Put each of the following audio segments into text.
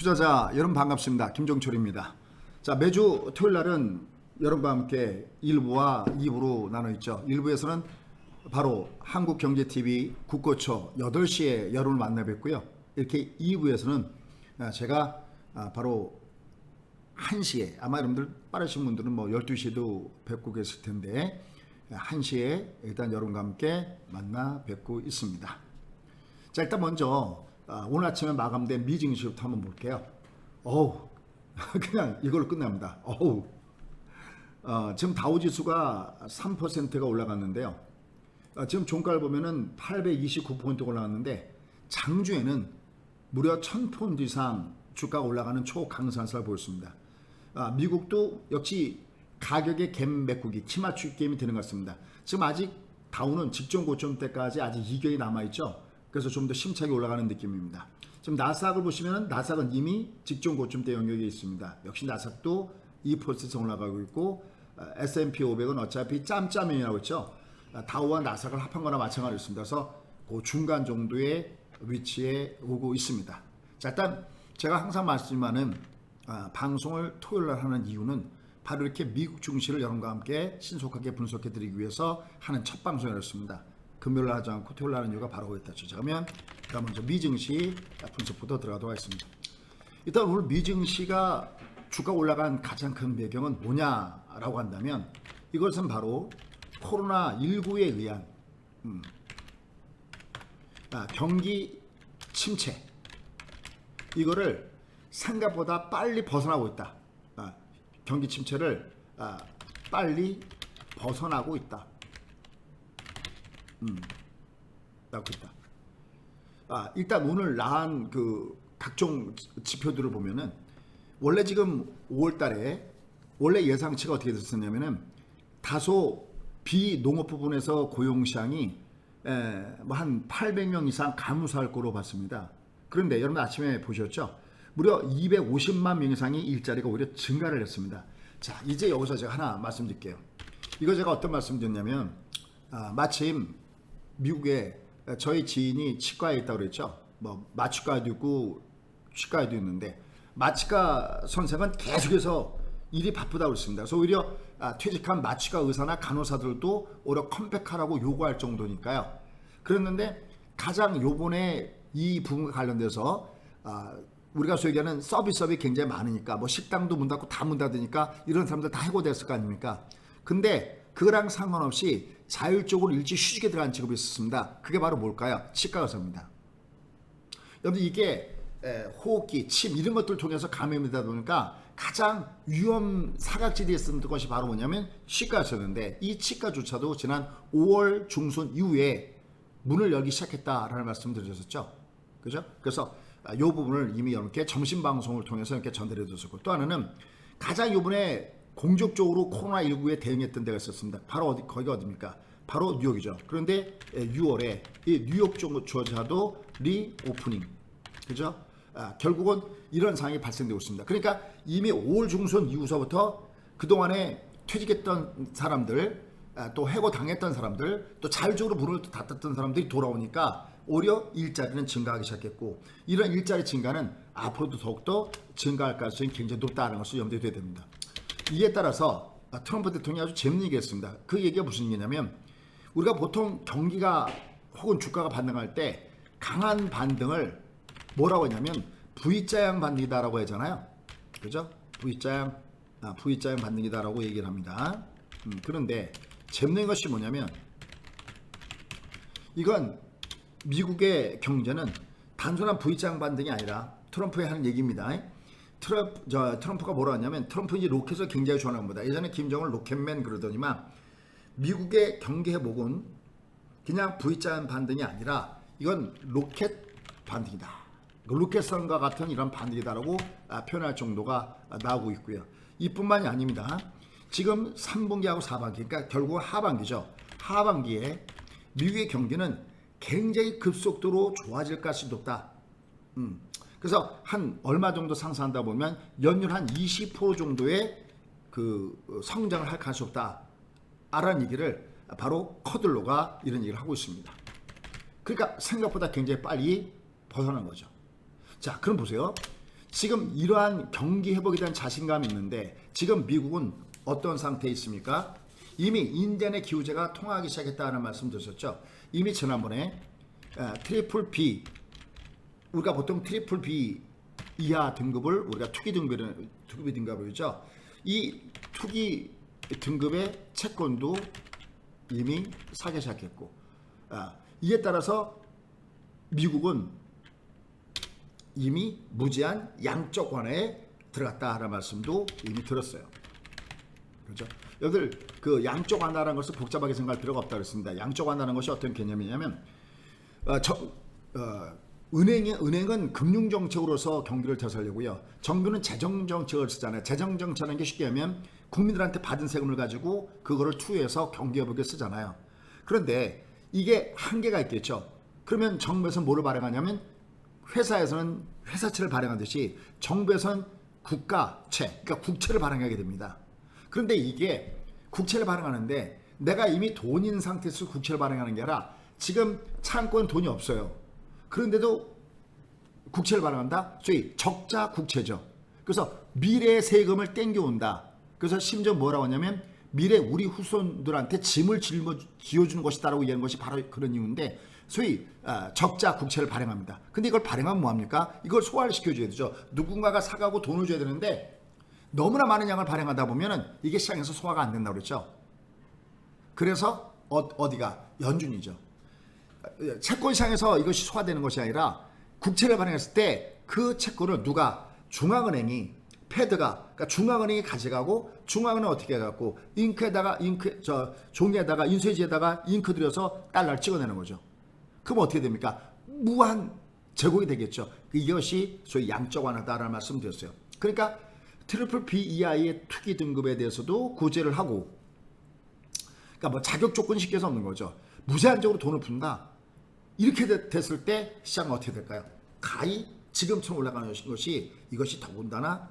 투자자 여러분 반갑습니다. 김종철입니다. 자, 매주 토요일 날은 여러분과 함께 1부와 2부로 나눠 있죠. 1부에서는 바로 한국경제TV 국고초 8시에 여러분을 만나 뵙고요. 이렇게 2부에서는 제가 바로 1시에, 아마 여러분들 빠르신 분들은 뭐 12시에도 뵙고 계실 텐데 1시에 일단 여러분과 함께 만나 뵙고 있습니다. 자, 일단 먼저 오늘 아침에 마감된 미증시부터 한번 볼게요. 어우, 그냥 이걸로 끝납니다. 어우, 지금 다우지수가 3%가 올라갔는데요. 지금 종가를 보면은 829포인트가 올라갔는데 장중에는 무려 1000포인트 이상 주가가 올라가는 초강상승을 보였습니다. 미국도 역시 가격의 갭 메꾸기, 치맞추기 게임이 되는 것 같습니다. 지금 아직 다우는 직전 고점 때까지 아직 이격이 남아있죠. 그래서 좀 더 심차게 올라가는 느낌입니다. 지금 나스닥을 보시면 나스닥은 이미 직전 고점대 영역에 있습니다. 역시 나스닥도 2% 올라가고 있고 S&P 500은 어차피 짬짬이라고 했죠. 다우와 나스닥을 합한 거나 마찬가지였습니다. 그래서 그 중간 정도의 위치에 오고 있습니다. 자, 일단 제가 항상 말씀하는 방송을 토요일 날 하는 이유는 바로 이렇게 미국 증시를 여러분과 함께 신속하게 분석해 드리기 위해서 하는 첫 방송이었습니다. 금요일 날 하지 않고 토요일 날 하는 이유가 바로 그랬다. 자, 그러면 일단 먼저 미증시 분석부터 들어가도록 하겠습니다. 일단 오늘 미증시가 주가 올라간 가장 큰 배경은 뭐냐라고 한다면 이것은 바로 코로나19에 의한 경기 침체, 이거를 생각보다 빨리 벗어나고 있다. 경기 침체를 빨리 벗어나고 있다. 나오고 있다. 일단 오늘 나온 그 각종 지표들을 보면은 원래 지금 5월달에 원래 예상치가 어떻게 됐었냐면은 다소 비농업 부분에서 고용 시장이 뭐 한 800명 이상 감소할 거로 봤습니다. 그런데 여러분 아침에 보셨죠? 무려 250만 명 이상이 일자리가 오히려 증가를 했습니다. 자, 이제 여기서 제가 하나 말씀드릴게요. 이거 제가 어떤 말씀드렸냐면 마침 미국에 저희 지인이 치과에 있다고 그랬죠. 뭐 마취과에도 있고 치과에도 있는데 마취과 선생은 계속해서 일이 바쁘다고 했습니다. 그래서 오히려 퇴직한 마취과 의사나 간호사들도 오히려 컴백하라고 요구할 정도니까요. 그랬는데 가장 요번에 이 부분과 관련돼서 우리가 소위 얘기하는 서비스업이 굉장히 많으니까 뭐 식당도 문 닫고 다 문 닫으니까 이런 사람들 다 해고됐을 거 아닙니까? 근데 그거랑 상관없이 자율적으로 일찍 휴직에 들어간 직업이 있었습니다. 그게 바로 뭘까요? 치과 의사입니다. 여러분 이게 호흡기, 침 이런 것들을 통해서 감염이 되다 보니까 가장 위험 사각지대에 있었던 것이 바로 뭐냐면 치과였었는데 이 치과조차도 지난 5월 중순 이후에 문을 열기 시작했다라는 말씀을 드렸었죠. 그죠? 그래서 이 부분을 이미 여러분께 점심 방송을 통해서 이렇게 전달해 드렸었고, 또 하나는 가장 이번에 공적적으로 코로나19에 대응했던 데가 있었습니다. 바로 거기가 어디입니까? 바로 뉴욕이죠. 그런데 6월에 이 뉴욕조차도 리오프닝, 그죠? 결국은 이런 상황이 발생되고 있습니다. 그러니까 이미 5월 중순 이후서부터 그동안에 퇴직했던 사람들, 또 해고당했던 사람들, 또 자율적으로 문을 닫았던 사람들이 돌아오니까 오히려 일자리는 증가하기 시작했고, 이런 일자리 증가는 앞으로도 더욱더 증가할 가능성이 굉장히 높다는 것을 염두에 둬야 됩니다. 이에 따라서 트럼프 대통령이 아주 재밌는 얘기를 했습니다. 그 얘기가 무슨 얘기냐면 우리가 보통 경기가 혹은 주가가 반등할 때 강한 반등을 뭐라고 하냐면 V자형 반등이다라고 하잖아요. 그죠? V자형 반등이다라고 얘기를 합니다. 그런데 재밌는 것이 뭐냐면 이건 미국의 경제는 단순한 V자형 반등이 아니라 트럼프의 하는 얘기입니다. 트럼프가 뭐라 하냐면 트럼프 이제 로켓을 굉장히 좋아하는 겁니다. 예전에 김정은 로켓맨 그러더니만 미국의 경기 회복은 그냥 V자형 반등이 아니라 이건 로켓 반등이다. 로켓선과 같은 이런 반등이다라고 표현할 정도가 나오고 있고요. 이뿐만이 아닙니다. 지금 3분기하고 4분기, 그러니까 결국 하반기죠. 하반기에 미국의 경기는 굉장히 급속도로 좋아질 가능성이 높다. 그래서 한 얼마 정도 상승한다 보면 연율 한 20% 정도의 그 성장을 할 가능성이 없다. 라는 얘기를 바로 커들로가 이런 얘기를 하고 있습니다. 그러니까 생각보다 굉장히 빨리 벗어난 거죠. 자, 그럼 보세요. 지금 이러한 경기 회복에 대한 자신감이 있는데 지금 미국은 어떤 상태에 있습니까? 이미 인디안의 기후제가 통하기 시작했다는 말씀 드렸죠. 이미 지난번에 트리플 B, 우리가 보통 트리플 B 이하 등급을 우리가 투기 등급을 하죠. 이 투기 등급의 채권도 이미 사기 시작했고, 이에 따라서 미국은 이미 무제한 양적 완화에 들어갔다라는 말씀도 이미 들었어요. 그렇죠? 여기들 그 양적 완화라는 것을 복잡하게 생각할 필요가 없다고 했습니다. 양적 완화라는 것이 어떤 개념이냐면 은행은 금융 정책으로서 경기를 되살리고요. 정부는 재정 정책을 쓰잖아요. 재정 정책이라는 게 쉽게 하면 국민들한테 받은 세금을 가지고 그거를 투여해서 경기 회복에 쓰잖아요. 그런데 이게 한계가 있겠죠. 그러면 정부에서 뭐를 발행하냐면 회사에서는 회사채를 발행하듯이 정부에서는 국가채, 그러니까 국채를 발행하게 됩니다. 그런데 이게 국채를 발행하는데 내가 이미 돈 있는 상태에서 국채를 발행하는 게 아니라 지금 창고엔 돈이 없어요. 그런데도 국채를 발행한다? 소위 적자 국채죠. 그래서 미래의 세금을 땡겨온다. 그래서 심지어 뭐라고 하냐면 미래 우리 후손들한테 짐을 지어주는 것이다라고 얘기하는 것이 바로 그런 이유인데 소위 적자 국채를 발행합니다. 근데 이걸 발행하면 뭐합니까? 이걸 소화를 시켜줘야 되죠. 누군가가 사가고 돈을 줘야 되는데 너무나 많은 양을 발행하다 보면은 이게 시장에서 소화가 안 된다고 그랬죠. 그래서 어디가? 연준이죠. 채권 시장에서 이것이 소화되는 것이 아니라 국채를 발행했을 때 그 채권을 누가 중앙은행이 패드가 그러니까 중앙은행이 가져가고 중앙은행 어떻게 해갖고 종이에다가 인쇄지에다가 잉크 들여서 달러를 찍어내는 거죠. 그럼 어떻게 됩니까? 무한 제공이 되겠죠. 이것이 소위 양적 완화다라는 말씀 드렸어요. 그러니까 트리플 B 이하의 투기 등급에 대해서도 구제를 하고, 그러니까 뭐 자격 조건이 쉽게 해서 없는 거죠. 무제한적으로 돈을 푼다. 이렇게 됐을 때 시장은 어떻게 될까요? 가히 지금처럼 올라가는 것이 이것이 더군다나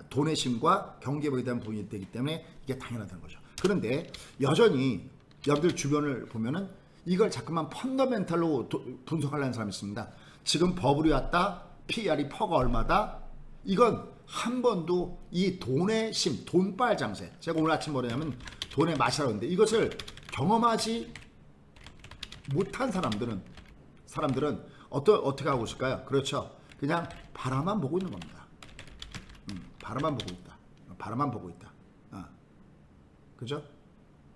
돈의 힘과 경제에 대한 부분이 되기 때문에 이게 당연하다는 거죠. 그런데 여전히 여러분들 주변을 보면은 이걸 자꾸만 펀더멘탈로 분석하려는 사람이 있습니다. 지금 버블이 왔다, PR이 퍼가 얼마다, 이건 한 번도 이 돈의 심, 돈빨 장세, 제가 오늘 아침 뭐냐면 돈의 맛이라고 했는데 이것을 경험하지 못한 사람들은 어떻게 하고 있을까요? 그렇죠. 그냥 바라만 보고 있는 겁니다. 바라만 보고 있다. 바라만 보고 있다. 그죠?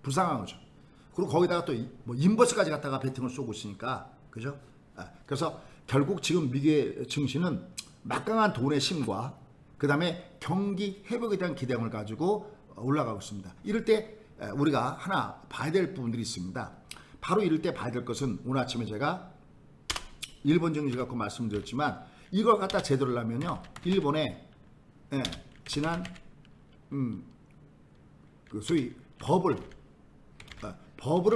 불쌍한 거죠. 그리고 거기다가 또 뭐 인버스까지 갖다가 베팅을 쏘고 있으니까, 그죠? 그래서 결국 지금 미국의 증시는 막강한 돈의 심과 그 다음에 경기 회복에 대한 기대감을 가지고 올라가고 있습니다. 이럴 때 우리가 하나 봐야 될 부분들이 있습니다. 바로 이럴 때 봐야 될 것은 오늘 아침에 제가 일본 증시 갖고 말씀드렸지만 이걸 갖다 제대로 하면요, 일본의 지난 그 소위 버블을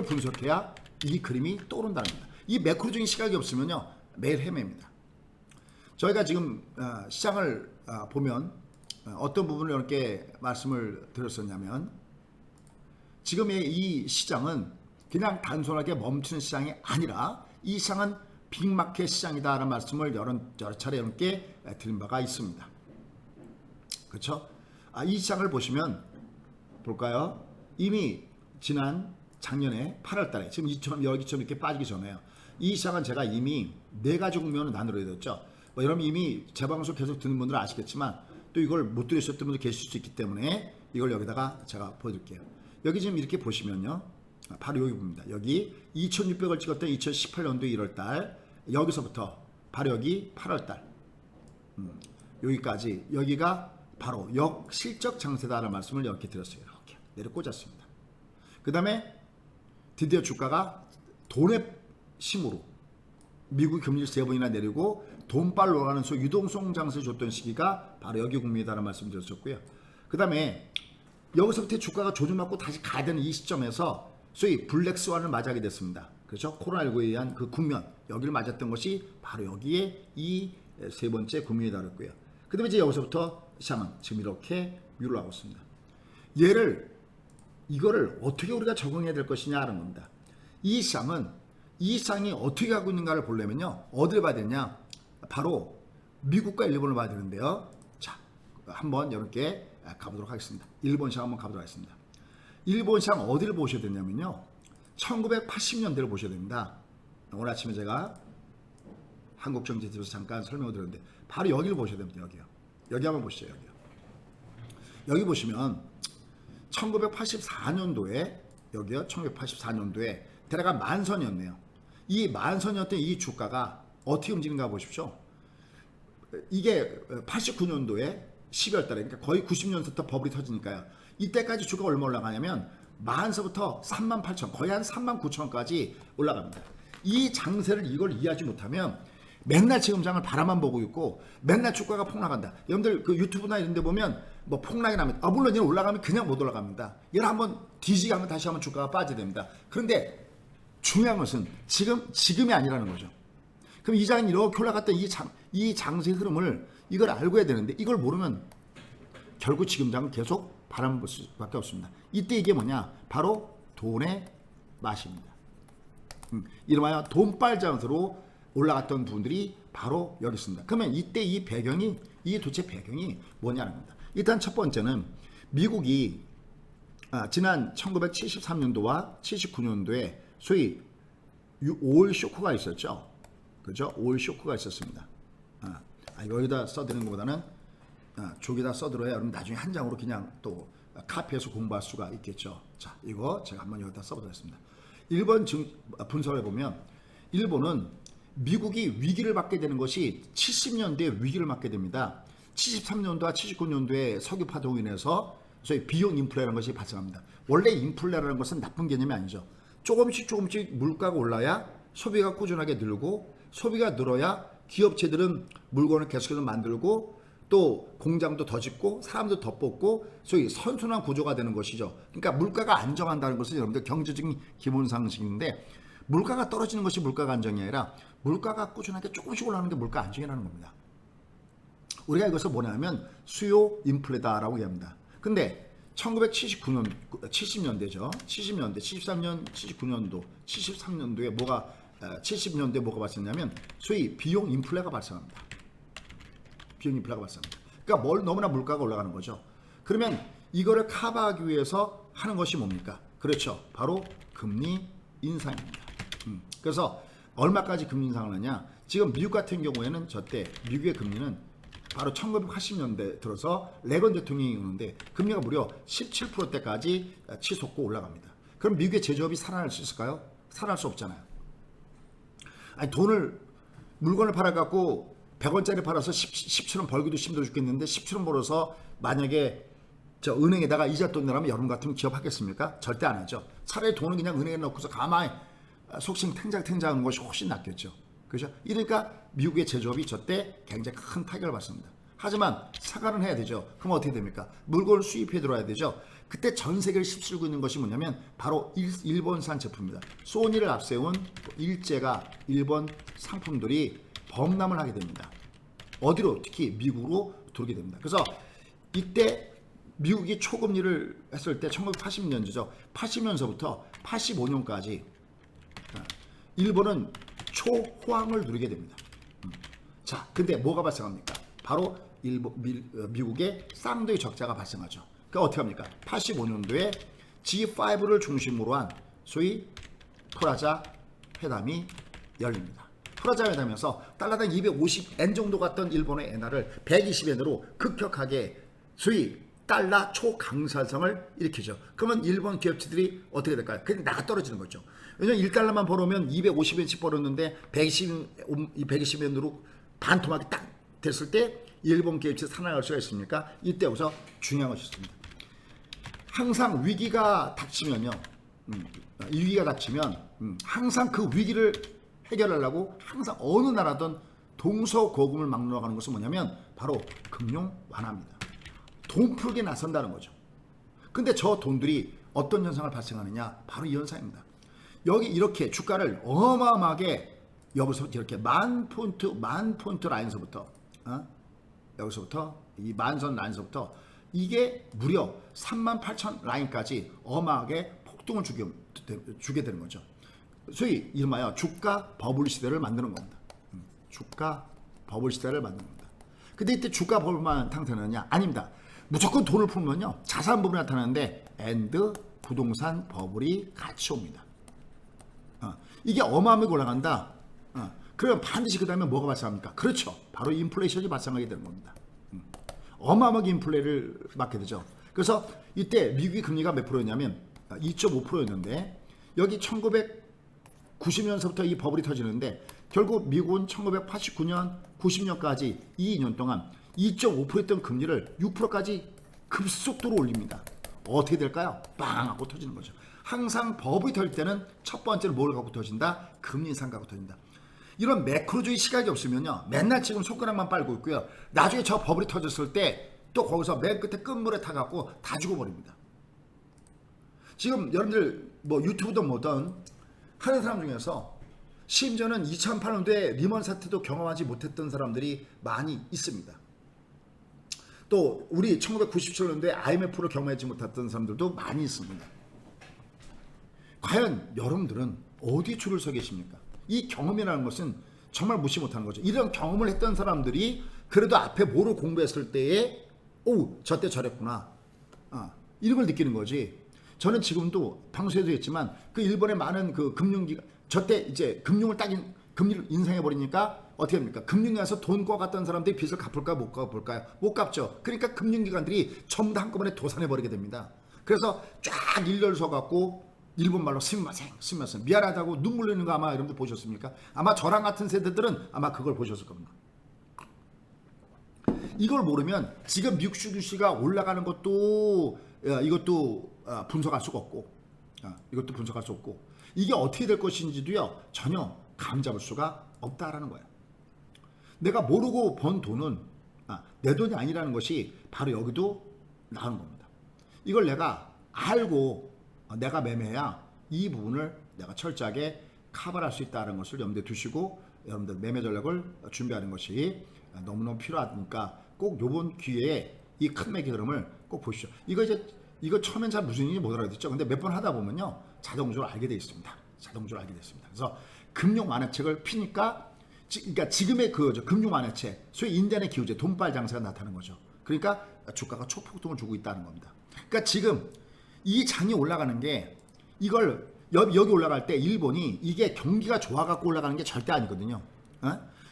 분석해야 이 그림이 떠오른다는 겁니다. 이 매크로적인 시각이 없으면요 매일 헤매입니다. 저희가 지금 시장을 보면 어떤 부분을 이렇게 말씀을 드렸었냐면 지금의 이 시장은 그냥 단순하게 멈추는 시장이 아니라 이 시장은 빅마켓 시장이다라는 말씀을 여러 차례 여러분께 드린 바가 있습니다. 그렇죠? 이 시장을 보시면 볼까요? 이미 지난 작년에 8월 달에 지금 여기처럼 이렇게 빠지기 전에요. 이 시장은 제가 이미 4가지 국면을 나누어 드렸죠. 여러분 이미 제 방송 계속 듣는 분들은 아시겠지만 또 이걸 못 들으셨던 분들 계실 수 있기 때문에 이걸 여기다가 제가 보여드릴게요. 여기 지금 이렇게 보시면요. 바로 여기 봅니다. 여기 2600을 찍었던 2018년도 1월달, 여기서부터 바로 여기 8월달 여기까지, 여기가 바로 역실적 장세다라는 말씀을 이렇게 드렸어요. 이렇게 내려 꽂았습니다. 그 다음에 드디어 주가가 돈의 힘으로 미국 금리를 3번이나 내리고 돈빨로 올라가는 소위 유동성 장세 줬던 시기가 바로 여기 국면이다라는 말씀 드렸었고요. 그 다음에 여기서부터 주가가 조정받고 다시 가야 되는 이 시점에서 소위 블랙스완을 맞이하게 됐습니다. 그렇죠? 코로나19에 의한 그 국면, 여기를 맞았던 것이 바로 여기에 이 3번째 국면이 다뤘고요. 그 다음에 이제 여기서부터 시장은 지금 이렇게 위로 있습니다. 이거를 어떻게 우리가 적응해야 될 것이냐 하는 겁니다. 이 시장이 어떻게 가고 있는가를 보려면요, 어디를 봐야 되냐? 바로 미국과 일본을 봐야 되는데요. 자, 한번 이렇게 가보도록 하겠습니다. 일본 시장 한번 가보도록 하겠습니다. 일본 시장 어디를 보셔야 되냐면요. 1980년대를 보셔야 됩니다. 오늘 아침에 제가 한국경제TV에서 잠깐 설명을 드렸는데 바로 여기를 보셔야 됩니다. 여기요. 여기 한번 보시죠. 여기요. 여기 보시면 1984년도에 여기요. 1984년도에 대략 만선이었네요. 이 만선이었던 이 주가가 어떻게 움직이는가 보십시오. 이게 89년도에 12월 달에 그러니까 거의 90년부터 버블이 터지니까요. 이때까지 주가가 얼마 올라가냐면 만서부터 38,000 거의 한 39,000까지 올라갑니다. 이 장세를 이걸 이해하지 못하면 맨날 지금장을 바라만 보고 있고 맨날 주가가 폭락한다. 여러분들 그 유튜브나 이런 데 보면 뭐 폭락이 나면 물론 얘는 올라가면 그냥 못 올라갑니다. 얘를 한번 뒤지게 하면 다시 한번 주가가 빠지게 됩니다. 그런데 중요한 것은 지금이 아니라는 거죠. 그럼 이 장이 이렇게 올라갔던 이 장세의 흐름을 이걸 알고 해야 되는데 이걸 모르면 결국 지금 장은 계속 바라만 볼 수밖에 없습니다. 이때 이게 뭐냐? 바로 돈의 맛입니다. 이름하여 돈빨장으로 올라갔던 분들이 바로 여기 있습니다. 그러면 이때 이 도대체 배경이 뭐냐는 겁니다. 일단 첫 번째는 미국이 지난 1973년도와 79년도에 소위 5월 쇼크가 있었죠. 그죠? 5월 쇼크가 있었습니다. 여기다 써드리는 것보다는 저기다 써들어야 여러분 나중에 한 장으로 그냥 또 카피해서 공부할 수가 있겠죠. 자, 이거 제가 한번 여기다 써보겠습니다. 일본 분석을 해보면 일본은 미국이 위기를 맞게 되는 것이 70년대에 위기를 맞게 됩니다. 73년도와 79년도에 석유 파동으로 인해서 소위 비용 인플레라는 것이 발생합니다. 원래 인플레라는 것은 나쁜 개념이 아니죠. 조금씩 물가가 올라야 소비가 꾸준하게 늘고 소비가 늘어야 기업체들은 물건을 계속해서 만들고 또 공장도 더 짓고 사람도 더 뽑고 소위 선순환 구조가 되는 것이죠. 그러니까 물가가 안정한다는 것은 여러분들 경제적인 기본 상식인데 물가가 떨어지는 것이 물가가 안정이 아니라 물가가 꾸준하게 조금씩 올라가는 게 물가 안정이라는 겁니다. 우리가 이것을 뭐냐면 수요 인플레다라고 얘기합니다. 근데 1979년, 70년대죠. 70년대, 73년, 79년도, 73년도에 뭐가 70년대에 뭐가 발생했냐면 소위 비용 인플레가 발생합니다. 비용 인플레가 발생합니다. 그러니까 너무나 물가가 올라가는 거죠. 그러면 이거를 커버하기 위해서 하는 것이 뭡니까? 그렇죠. 바로 금리 인상입니다. 그래서 얼마까지 금리 인상을 하냐? 지금 미국 같은 경우에는 저때 미국의 금리는 바로 1980년대 들어서 레건 대통령이 오는데 금리가 무려 17%대까지 치솟고 올라갑니다. 그럼 미국의 제조업이 살아날 수 있을까요? 살아날 수 없잖아요. 아니 물건을 팔아갖고 100원짜리 팔아서 17원 벌기도 힘들어 죽겠는데 17원 벌어서 만약에 저 은행에다가 이자 돈 내라면 여러분 같으면 기업하겠습니까? 절대 안 하죠. 차라리 돈을 그냥 은행에 넣고서 가만히 속칭 탱장하는 것이 훨씬 낫겠죠. 그죠? 이러니까 미국의 제조업이 저때 굉장히 큰 타격을 받습니다. 하지만 사과는 해야 되죠. 그럼 어떻게 됩니까? 물건을 수입해 들어야 되죠. 그때 전 세계를 휩쓸고 있는 것이 뭐냐면 바로 일본산 제품입니다. 소니를 앞세운 일제가 일본 상품들이 범람을 하게 됩니다. 어디로? 특히 미국으로 들어오게 됩니다. 그래서 이때 미국이 초금리를 했을 때 1980년이죠. 80년서부터 85년까지 일본은 초호황을 누리게 됩니다. 자, 근데 뭐가 발생합니까? 바로 미국의 쌍둥이 적자가 발생하죠. 그러니까 어떻게 합니까? 85년도에 G5를 중심으로 한 소위 프라자 회담이 열립니다. 프라자 회담에서 달러당 250엔 정도 갔던 일본의 엔화를 120엔으로 급격하게 소위 달러 초강세성을 일으키죠. 그러면 일본 기업체들이 어떻게 될까요? 그냥 나가 떨어지는 거죠. 왜냐면 1달러만 벌으면 250엔씩 벌었는데 120엔으로 반토막이 딱 됐을 때 일본 기업체 살아날 수가 있습니까? 이때부터 중요한 것이 있습니다. 항상 위기가 닥치면요. 위기가 닥치면 항상 그 위기를 해결하려고 항상 어느 나라든 동서고금을 막론하는 것은 뭐냐면 바로 금융 완화입니다. 돈 풀게 나선다는 거죠. 근데 저 돈들이 어떤 현상을 발생하느냐? 바로 이 현상입니다. 여기 이렇게 주가를 어마어마하게 여기서 이렇게 만 포인트 라인서부터 여기서부터 이 만선 라인서부터 이게 무려 38,000 라인까지 어마하게 폭등을 주게 되는 거죠. 소위 이름하여 주가 버블 시대를 만드는 겁니다. 주가 버블 시대를 만드는 겁니다. 근데 이때 주가 버블만 나타나느냐? 아닙니다. 무조건 돈을 풀면요 자산 버블이 나타나는데 앤드 부동산 버블이 같이 옵니다. 이게 어마어마하게 올라간다. 그러면 반드시 그 다음에 뭐가 발생합니까? 그렇죠. 바로 인플레이션이 발생하게 되는 겁니다. 어마어마하게 인플레를 맞게 되죠. 그래서 이때 미국의 금리가 몇 프로였냐면 2.5%였는데 여기 1990년서부터 이 버블이 터지는데 결국 미국은 1989년, 90년까지 이 2년 동안 2.5%였던 금리를 6%까지 급속도로 올립니다. 어떻게 될까요? 빵 하고 터지는 거죠. 항상 버블이 터질 때는 첫 번째로 뭘 갖고 터진다? 금리 인상 갖고 터진다. 이런 매크로주의 시각이 없으면요 맨날 지금 손가락만 빨고 있고요. 나중에 저 버블이 터졌을 때 또 거기서 맨 끝에 끝물에 타갖고 다 죽어버립니다. 지금 여러분들 뭐 유튜브든 뭐든 하는 사람 중에서 심지어는 2008년도에 리먼 사태도 경험하지 못했던 사람들이 많이 있습니다. 또 우리 1997년도에 IMF를 경험하지 못했던 사람들도 많이 있습니다. 과연 여러분들은 어디에 줄을 서 계십니까? 이 경험이라는 것은 정말 무시 못하는 거죠. 이런 경험을 했던 사람들이 그래도 앞에 뭐를 공부했을 때에 오, 저때 저랬구나. 이런 걸 느끼는 거지. 저는 지금도 방송에도 했지만 그 일본의 많은 그 금융기관 저때 이제 금리를 인상해 버리니까 어떻게 합니까? 금융위에서 돈 꿔갔던 사람들이 빚을 갚을까 못 갚을까요? 못 갚죠. 그러니까 금융기관들이 전부 다 한꺼번에 도산해 버리게 됩니다. 그래서 쫙 일렬 서 갖고 일본말로 스미마셍 미안하다고 눈물 흘리는 거 아마 여러분들 보셨습니까? 아마 저랑 같은 세대들은 아마 그걸 보셨을 겁니다. 이걸 모르면 지금 미국 주식시가 올라가는 것도 이것도 분석할 수가 없고 이것도 분석할 수 없고 이게 어떻게 될 것인지도요 전혀 감 잡을 수가 없다라는 거예요. 내가 모르고 번 돈은 내 돈이 아니라는 것이 바로 여기도 나오는 겁니다. 이걸 내가 알고 내가 매매해야 이 부분을 내가 철저하게 커버할 수 있다는 것을 염두에 두시고 여러분들 매매 전략을 준비하는 것이 너무너무 필요하니까 꼭 요번 기회에 이 큰 매기 흐름을 꼭 보시죠. 이거 처음엔 잘 무슨 일인지 못 알아듣죠. 근데 몇 번 하다 보면요 자동적으로 알게 돼 있습니다. 자동적으로 알게 됐습니다. 그래서 금융 완화책을 피니까 그러니까 지금의 그 금융 완화책 소위 인간의 기후제 돈빨 장세가 나타나는 거죠. 그러니까 주가가 초폭등을 주고 있다는 겁니다. 그러니까 지금 이 장이 올라가는 게 이걸 여기 올라갈 때 일본이 이게 경기가 좋아갖고 올라가는 게 절대 아니거든요.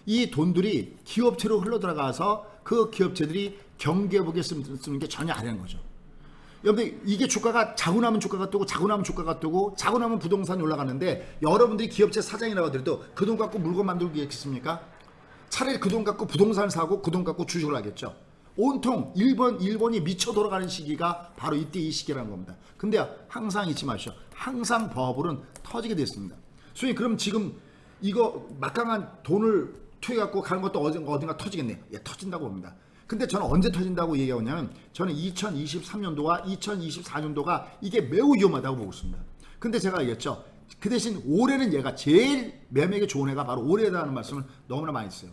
이 돈들이 기업체로 흘러들어가서 그 기업체들이 경기회복에 쓰는 게 전혀 아니라는 거죠. 여러분들 이게 주가가 자고 나면 주가가 뜨고 자고 나면 주가가 뜨고 자고 나면 부동산이 올라가는데 여러분들이 기업체 사장이라고 하더라도 그 돈 갖고 물건 만들겠습니까? 차라리 그 돈 갖고 부동산을 사고 그 돈 갖고 주식을 하겠죠. 온통 일본이 미쳐 돌아가는 시기가 바로 이때 이 시기라는 겁니다. 근데 항상 잊지 마시오. 항상 버블은 터지게 됐습니다. 소위 그럼 지금 이거 막강한 돈을 투여해갖고 가는 것도 어딘가 터지겠네요. 예, 터진다고 봅니다. 근데 저는 언제 터진다고 얘기하냐면 저는 2023년도와 2024년도가 이게 매우 위험하다고 보고 있습니다. 근데 제가 얘기했죠. 그 대신 올해는 얘가 제일 매매하기 좋은 해가 바로 올해다라는 말씀을 너무나 많이 했어요.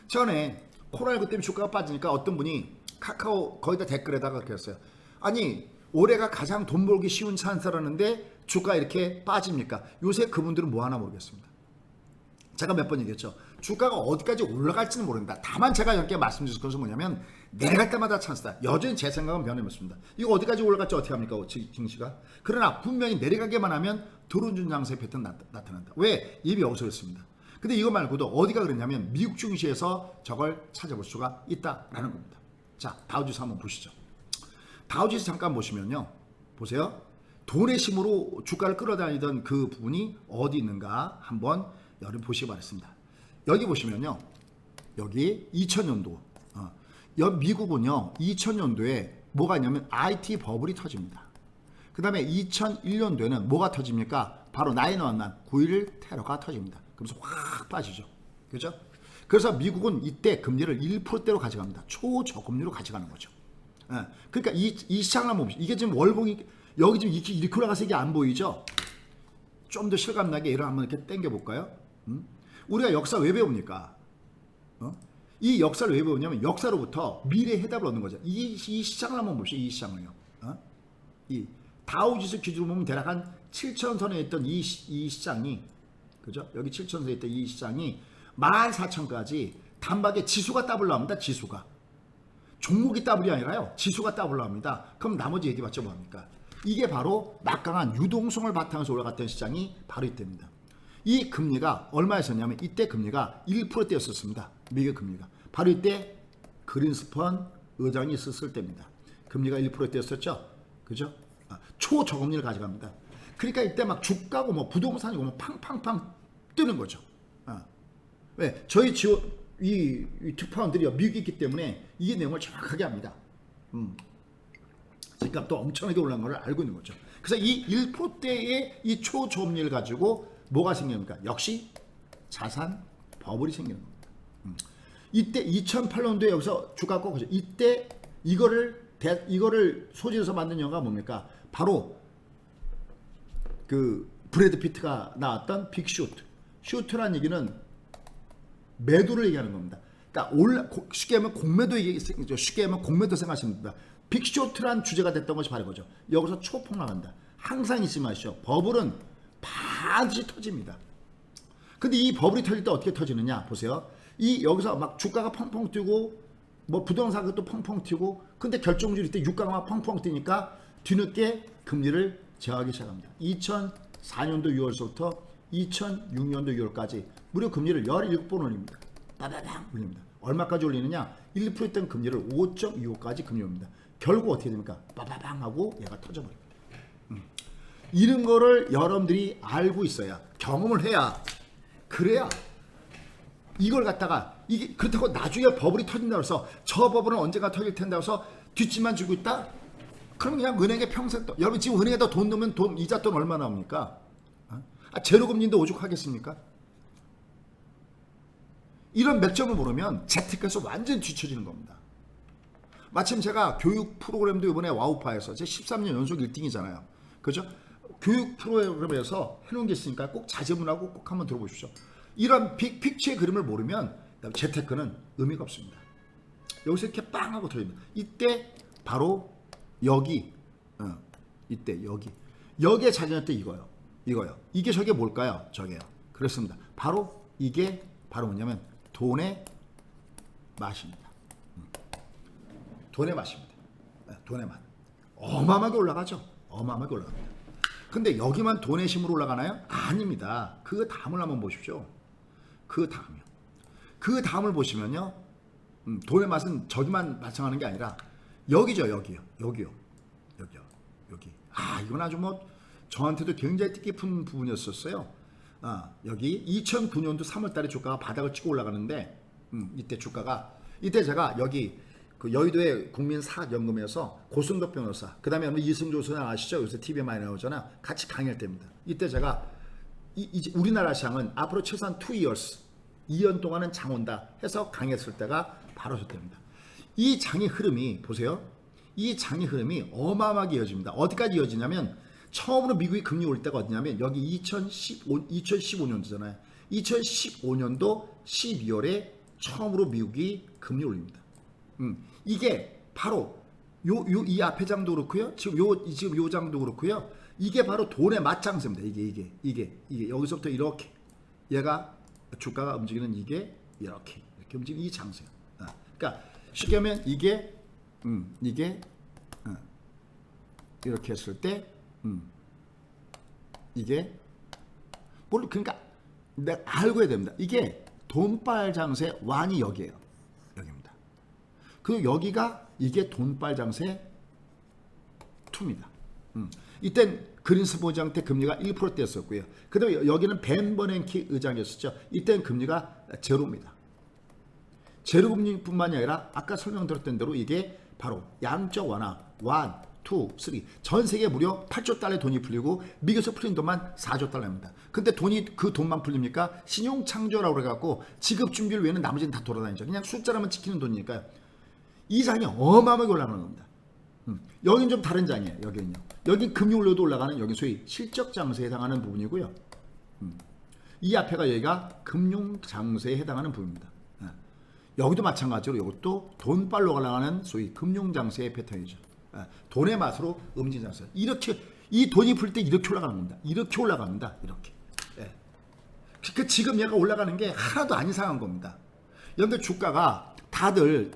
전에 코로나19 때문에 주가가 빠지니까 어떤 분이 카카오 거기다 댓글에다가 그렇게 했어요. 아니 올해가 가장 돈 벌기 쉬운 찬스라는데 주가 이렇게 빠집니까? 요새 그분들은 뭐 하나 모르겠습니다. 제가 몇 번 얘기했죠. 주가가 어디까지 올라갈지는 모른다. 다만 제가 이렇게 말씀드릴 것은 뭐냐면 내려갈 때마다 찬스다. 여전히 제 생각은 변함없습니다. 이거 어디까지 올라갈지 어떻게 합니까? 증시가. 그러나 분명히 내려가기만 하면 드론준 장세의 패턴 나타난다. 왜? 입이 여기서 그랬습니다. 근데 이거 말고도 어디가 그랬냐면 미국 증시에서 저걸 찾아볼 수가 있다라는 겁니다. 자, 다우지수 한번 보시죠. 다우지수 잠깐 보시면요. 보세요. 돈의 힘으로 주가를 끌어다니던 그 부분이 어디 있는가 한번 여러분 보시기 바랍니다. 여기 보시면요. 여기 2000년도 미국은요. 2000년도에 뭐가 있냐면 IT 버블이 터집니다. 그 다음에 2001년도에는 뭐가 터집니까? 바로 9/11 테러가 터집니다. 그러면서 확 빠지죠. 그렇죠? 그래서 미국은 이때 금리를 1%대로 가져갑니다. 초저금리로 가져가는 거죠. 그러니까 이 시장을 한번 보시죠. 이게 지금 월봉이 여기 지금 이렇게 올라가서 이게 안 보이죠? 좀 더 실감나게 얘를 한번 이렇게 당겨 볼까요? 우리가 역사 왜 배웁니까? 이 역사를 왜 배우냐면 역사로부터 미래의 해답을 얻는 거죠. 이 시장을 한번 봅시다. 이 시장을요. 이 다우지수 기준으로 보면 대략 한 7,000선에 있던 이 시장이 그죠? 여기 7,000선에 있던 이 시장이 14,000까지 단박에 지수가 더블 나옵니다. 지수가. 종목이 더블이 아니라요. 지수가 더블로 합니다. 그럼 나머지 얘기봤자 뭐합니까? 이게 바로 막강한 유동성을 바탕으로 올라갔던 시장이 바로 이때입니다. 이 금리가 얼마였었냐면 이때 금리가 1%대였었습니다. 미국 금리가. 바로 이때 그린스펀 의장이 있었을 때입니다. 금리가 1%대였었죠. 그죠? 초저금리를 가져갑니다. 그러니까 이때 막 주가고 뭐 부동산이고 뭐 팡팡팡 뜨는 거죠. 왜? 저희 이 특파원들이 미국에 있기 때문에 이 내용을 정확하게 합니다. 집값도 엄청나게 올라간 걸 알고 있는 거죠. 그래서 이 1%대의 이 초저금리를 가지고 뭐가 생깁니까? 역시 자산 버블이 생기는 겁니다. 이때 2008년도에 여기서 주가 꺾어죠. 이때 이거를 소재로서 만든 영화가 뭡니까? 바로 그 브래드 피트가 나왔던 빅쇼트. 쇼트란 얘기는 매도를 얘기하는 겁니다. 그러니까 쉽게 하면 공매도 쉽게 하면 공매도 생각하시면 됩니다. 빅쇼트란 주제가 됐던 것이 바로 거죠. 여기서 초폭락한다. 항상 잊지 마시죠. 버블은 반드시 터집니다. 근데 이 버블이 터질 때 어떻게 터지느냐 보세요. 이 여기서 막 주가가 펑펑 뛰고 뭐 부동산 가격도 펑펑 튀고 근데 결정적으로 이때 유가가 막 펑펑 뛰니까 뒤늦게 금리를 제어하기 시작합니다. 2004년도 6월서부터 2006년도 6월까지 무려 금리를 17번 올립니다. 빠바방 올립니다. 얼마까지 올리느냐? 1%던 금리를 5.25까지 금리 올립니다. 결국 어떻게 됩니까? 빠바방 하고 얘가 터져버립니다. 이런 거를 여러분들이 알고 있어야 경험을 해야 그래야 이걸 갖다가 이게 그렇다고 나중에 버블이 터진다고 해서 저 버블은 언젠가 터질 텐다고 해서 뒷짐만 주고 있다? 그럼 그냥 은행에 평생 여러분 지금 은행에다 돈 넣으면 이자 돈 얼마 나옵니까? 제로금리인데 오죽하겠습니까? 이런 맥점을 모르면 재테크에서 완전히 뒤처지는 겁니다. 마침 제가 교육 프로그램도 이번에 와우파에서 제 13년 연속 1등이잖아요. 그죠? 교육 프로그램에서 해놓은 게 있으니까 꼭 자제문하고 꼭 한번 들어보십시오. 이런 픽처의 그림을 모르면 재테크는 의미가 없습니다. 여기서 이렇게 빵 하고 터집니다. 이때 바로 여기 이때 여기에 자전할 때 이거요. 이게 저게 뭘까요? 저게요. 그렇습니다. 바로 이게 바로 뭐냐면 돈의 맛입니다. 돈의 맛입니다. 돈의 맛. 어마어마하게 올라가죠. 어마어마하게 올라갑니다. 근데 여기만 돈의 힘으로 올라가나요? 아닙니다. 그 다음을 한번 보십시오. 그 다음을 보시면요. 돈의 맛은 저기만 발생하는 게 아니라 여기죠. 여기요. 이건 아주 뭐 저한테도 굉장히 뜻깊은 부분이었었어요. 여기 2009년도 3월달에 주가가 바닥을 치고 올라가는데 이때 제가 여기 그 여의도의 국민사학연금에서 고승덕 변호사 그 다음에 이승조 소장 아시죠? 요새 TV에 많이 나오잖아요. 같이 강의할 때입니다. 이때 제가 이제 우리나라 시장은 앞으로 최소한 2년 동안은 장 온다 해서 강의했을 때가 바로 저 때입니다. 이 장의 흐름이 보세요. 이 장의 흐름이 어마어마하게 이어집니다. 어디까지 이어지냐면 처음으로 미국이 금리 올 때가 어디냐면 여기 2015년도잖아요. 2015년도 12월에 처음으로 미국이 금리 올립니다. 이게 바로 이 앞에 장도 그렇고요. 지금 요 장도 그렇고요. 이게 바로 돈의 맞장세입니다. 이게 여기서부터 이렇게 얘가 주가가 움직이는 이게 이렇게 움직이는 이 장세요. 그러니까 쉽게 하면 이게 이렇게 했을 때 이게 그러니까 내가 알고 해야 됩니다. 이게 돈빨 장세 완이 여기입니다. 그리고 여기가 이게 돈빨 장세 2입니다. 이땐 그린스폰 의장 때 금리가 1%대였었고요. 그 다음에 여기는 벤 버냉키 의장이었었죠. 이때는 금리가 제로입니다. 제로금리뿐만이 아니라 아까 설명드렸던 대로 이게 바로 양적 완화 1, 2, 3 전 세계 무려 8조 달러의 돈이 풀리고 미국에서 풀린 돈만 4조 달러입니다. 근데 그 돈만 풀립니까? 신용창조라고 그래갖고 지급 준비를 외에는 나머지는 다 돌아다니죠. 그냥 숫자라만 지키는 돈이니까요. 이 장이 어마어마하게 올라가는 겁니다. 여긴 좀 다른 장이에요. 여긴 금융으로도 올라가는 여기 소위 실적 장세에 해당하는 부분이고요. 이 앞에가 여기가 금융 장세에 해당하는 부분입니다. 여기도 마찬가지로 이것도 돈빨로 올라가는 소위 금융 장세의 패턴이죠. 돈의 맛으로 음진 장세. 이렇게 이 돈이 풀 때 이렇게 올라가는 겁니다. 이렇게 올라갑니다. 이렇게. 그러니까 지금 얘가 올라가는 게 하나도 안 이상한 겁니다. 여러분들 주가가 다들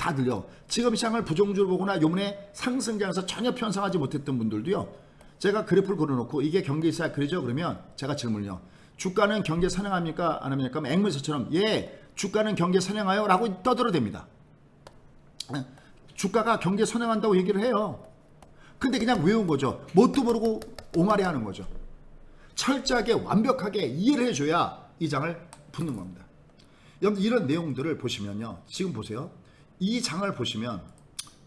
다들요. 지금 시장을 부정주를 보거나 요번에 상승장에서 전혀 편성하지 못했던 분들도요. 제가 그래프를 그려놓고 이게 경기 있어야 그러죠. 그러면 제가 질문을요. 주가는 경기에 선행합니까? 안 합니까? 앵무새처럼 예, 주가는 경기에 선행하여 라고 떠들어댑니다. 주가가 경기에 선행한다고 얘기를 해요. 근데 그냥 외운 거죠. 뭣도 모르고 오마리 하는 거죠. 철저하게 완벽하게 이해를 해줘야 이 장을 붙는 겁니다. 여러분 이런 내용들을 보시면요. 지금 보세요. 이 장을 보시면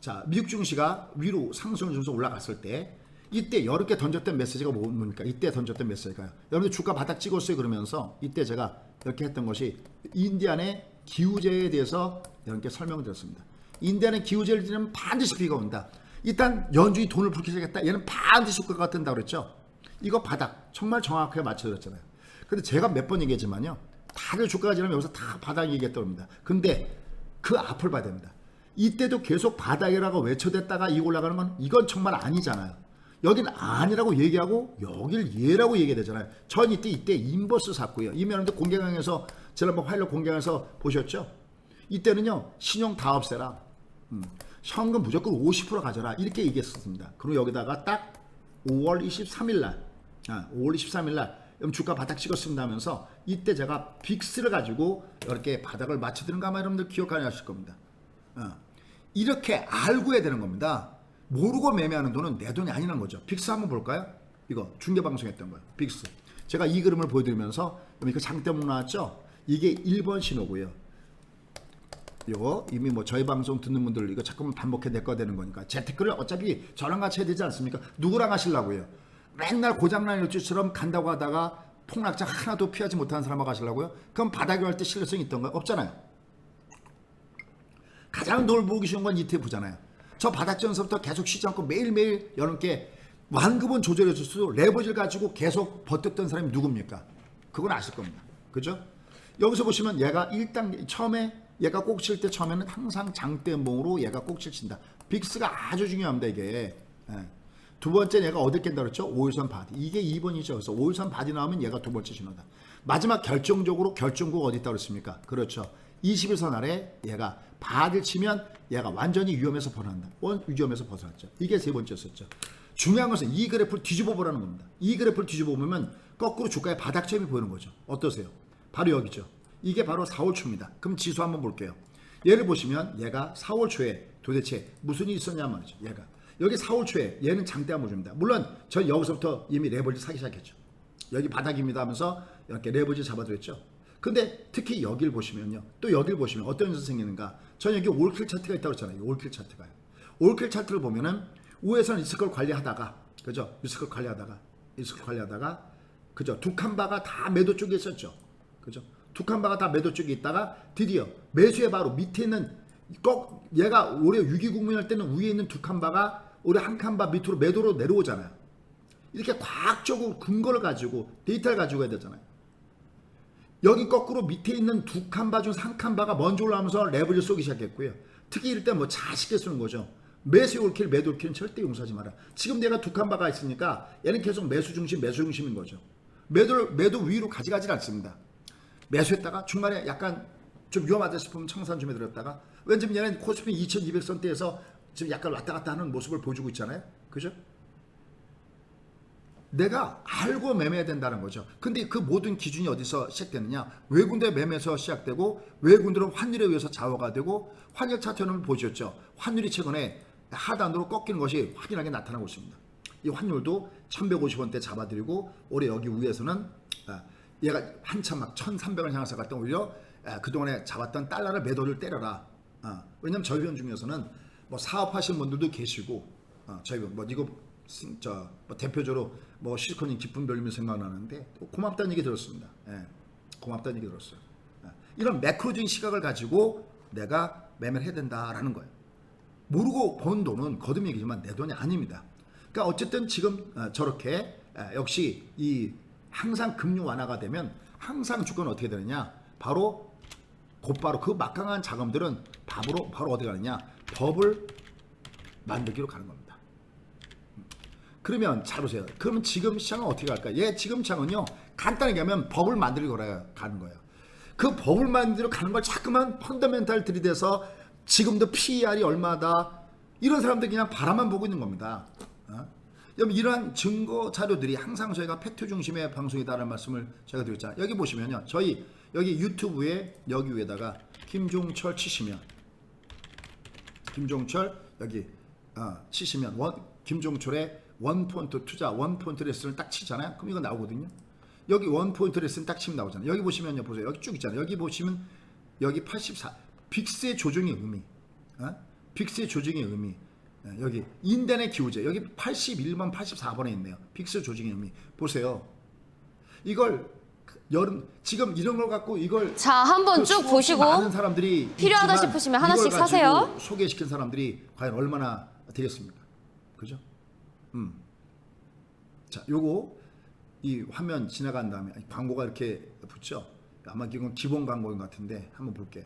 자 미국 증시가 위로 상승을 주면서 올라갔을 때 이때 여러 개 던졌던 메시지가 뭡니까? 이때 던졌던 메시지가요. 여러분들 주가 바닥 찍었어요 그러면서 이때 제가 이렇게 했던 것이 인디안의 기후재해에 대해서 여러분께 설명드렸습니다. 인디안의 기후재해를 지면 반드시 비가 온다. 일단 연준이 돈을 불기 시작했다. 얘는 반드시 효과가 뜬다고 그랬죠. 이거 바닥 정말 정확하게 맞춰드렸잖아요. 근데 제가 몇 번 얘기했지만요. 다들 주가가 지나면 여기서 다 바닥 얘기했다고 합니다. 근데 그 앞을 봐야 됩니다. 이때도 계속 바닥이라고 외쳐댔다가 이거 올라가는 건 이건 정말 아니잖아요. 여긴 아니라고 얘기하고 여길 예라고 얘기해야 되잖아요. 전 이때 인버스 샀고요. 이미 여러분들 공개강에서 지난번 화요일 공개강에서 보셨죠? 이때는요. 신용 다 없애라. 현금 무조건 50% 가져라. 이렇게 얘기했었습니다. 그리고 여기다가 딱 5월 23일 날 5월 23일 날 주가 바닥 찍었습니다 하면서 이때 제가 빅스를 가지고 이렇게 바닥을 맞춰드는 거 아마 여러분들 기억하실 겁니다. 이렇게 알고 해야 되는 겁니다. 모르고 매매하는 돈은 내 돈이 아니라는 거죠. 빅스 한번 볼까요? 이거 중계방송했던 거예요. 빅스. 제가 이 그림을 보여드리면서 이거 장대목 나왔죠? 이게 1번 신호고요. 이거 이미 뭐 저희 방송 듣는 분들 이거 자꾸만 반복해 내꺼야 되는 거니까 재테크를 어차피 저랑 같이 해야 되지 않습니까? 누구랑 하시려고요? 맨날 고장난 일주처럼 간다고 하다가 폭락자 하나도 피하지 못하는 사람하고 하시려고요? 그럼 바닥에 갈 때 신뢰성이 있던가요? 없잖아요. 가장 널 보기 쉬운 건 ETF잖아요. 저 바닥전서부터 계속 쉬지 않고 매일매일 여러분께 완급은 조절해 줄 수도 레버지를 가지고 계속 버텼던 사람이 누굽니까? 그건 아실 겁니다. 그죠? 여기서 보시면 얘가 1단계 처음에 얘가 꼭 칠 때 처음에는 항상 장대봉으로 얘가 꼭 친다. 빅스가 아주 중요합니다. 이게. 두 번째 얘가 어딜 깬다 그랬죠? 5일선 바디. 이게 2번이죠. 그래서 5일선 바디 나오면 얘가 두 번째 신호다. 마지막 결정적으로 결정국 어디 있다 그랬습니까? 그렇죠. 21선 아래 얘가 바디를 치면 얘가 완전히 위험에서 벗어난다. 위험에서 벗어났죠. 이게 세 번째였었죠. 중요한 것은 이 그래프를 뒤집어 보라는 겁니다. 이 그래프를 뒤집어 보면 거꾸로 주가의 바닥점이 보이는 거죠. 어떠세요? 바로 여기죠. 이게 바로 4월 초입니다. 그럼 지수 한번 볼게요. 얘를 보시면 얘가 4월 초에 도대체 무슨 일이 있었냐 말이죠. 얘가 여기 4월 초에 얘는 장대 한번줍니다. 물론 전 여기서부터 이미 레버리지 사기 시작했죠. 여기 바닥입니다 하면서 이렇게 레버리지 잡아드렸죠. 근데 특히 여기를 보시면요. 또 여기를 보시면 어떤 현상이 생기는가. 전 여기 올킬 차트가 있다고 했잖아요. 올킬 차트가요. 올킬 차트를 보면은 우에서는 리스크를 관리하다가 그죠? 리스크를 관리하다가 그죠? 두 칸바가 다 매도 쪽에 있었죠. 그죠? 두 칸바가 다 매도 쪽에 있다가 드디어 매수의 바로 밑에 있는 꼭 얘가 올해 위기 국면할 때는 위에 있는 두 칸바가 올해 한 칸바 밑으로 매도로 내려오잖아요. 이렇게 과학적으로 근거를 가지고 데이터를 가지고 해야 되잖아요. 여기 거꾸로 밑에 있는 두 칸바 중 한 칸바가 먼저 올라오면서 레버리를 쏘기 시작했고요. 특히 이럴 때 뭐 자식게 쓰는 거죠. 매수 올킬, 매도 올킬은 절대 용서하지 마라. 지금 내가 두 칸바가 있으니까 얘는 계속 매수 중심인 거죠. 매도 위로 가져가질 않습니다. 매수했다가 중간에 약간 좀 위험하다 싶으면 청산 좀 해드렸다가 왠지 얘는 코스피 2200선대에서 지금 약간 왔다 갔다 하는 모습을 보여주고 있잖아요. 그죠? 내가 알고 매매해야 된다는 거죠. 근데 그 모든 기준이 어디서 시작되느냐? 외국인들 매매에서 시작되고 외국인들은 환율에 의해서 좌우가 되고 환율 차트를 보셨죠? 환율이 최근에 하단으로 꺾이는 것이 확연하게 나타나고 있습니다. 이 환율도 1150원대 잡아드리고 올해 여기 위에서는 얘가 한참 막 1300원 향해서 갔다 오히려 그동안에 잡았던 달러를 매도를 때려라. 왜냐면 저희 편 중에서는 뭐 사업하시는 분들도 계시고 저희 뭐 이거 뭐 대표적으로 뭐 실컷님 기쁜 별님이 생각나는데 고맙다는 얘기 들었습니다. 고맙다는 얘기 들었어요. 이런 매크로적인 시각을 가지고 내가 매매를 해야 된다라는 거예요. 모르고 번 돈은 거듭 얘기지만 내 돈이 아닙니다. 그러니까 어쨌든 지금 저렇게 역시 이 항상 금융 완화가 되면 항상 주가는 어떻게 되느냐? 바로 곧바로 그 막강한 자금들은 바로 어디 가느냐? 법을 만들기로 가는 겁니다. 그러면 잘 보세요. 그러면 지금 시장은 어떻게 갈까요? 지금 시장은요. 간단하게 하면 법을 만들기로 가는 거예요. 그 법을 만들기로 가는 걸 자꾸만 펀더멘탈 들이대서 지금도 PER이 얼마다. 이런 사람들 그냥 바라만 보고 있는 겁니다. 여러분 이러한 증거 자료들이 항상 저희가 팩트 중심의 방송이다라는 말씀을 제가 드렸잖아요. 여기 보시면요. 저희 여기 유튜브에 여기 위에다가 김종철 치시면 김종철 여기 치시면 김종철의 원포인트 투자 원포인트 레슨을 딱 치잖아요. 그럼 이거 나오거든요. 여기 원포인트 레슨 딱 치면 나오잖아요. 여기 보시면요. 보세요. 여기 쭉 있잖아요. 여기 보시면 여기 84 빅스의 조정의 의미 빅스의 조정의 의미 여기 인덴의 기호제 여기 81번 84번에 있네요. 빅스 조정의 의미 보세요. 이걸 지금 이런 걸 갖고 이걸 자, 한번 쭉 보시고 많은 사람들이 필요하다 있지만 싶으시면 하나씩 이걸 가지고 사세요. 소개시킨 사람들이 과연 얼마나 되겠습니까? 그죠? 자, 요거 이 화면 지나간 다음에 광고가 이렇게 붙죠? 아마 이건 기본 광고인 것 같은데 한번 볼게요.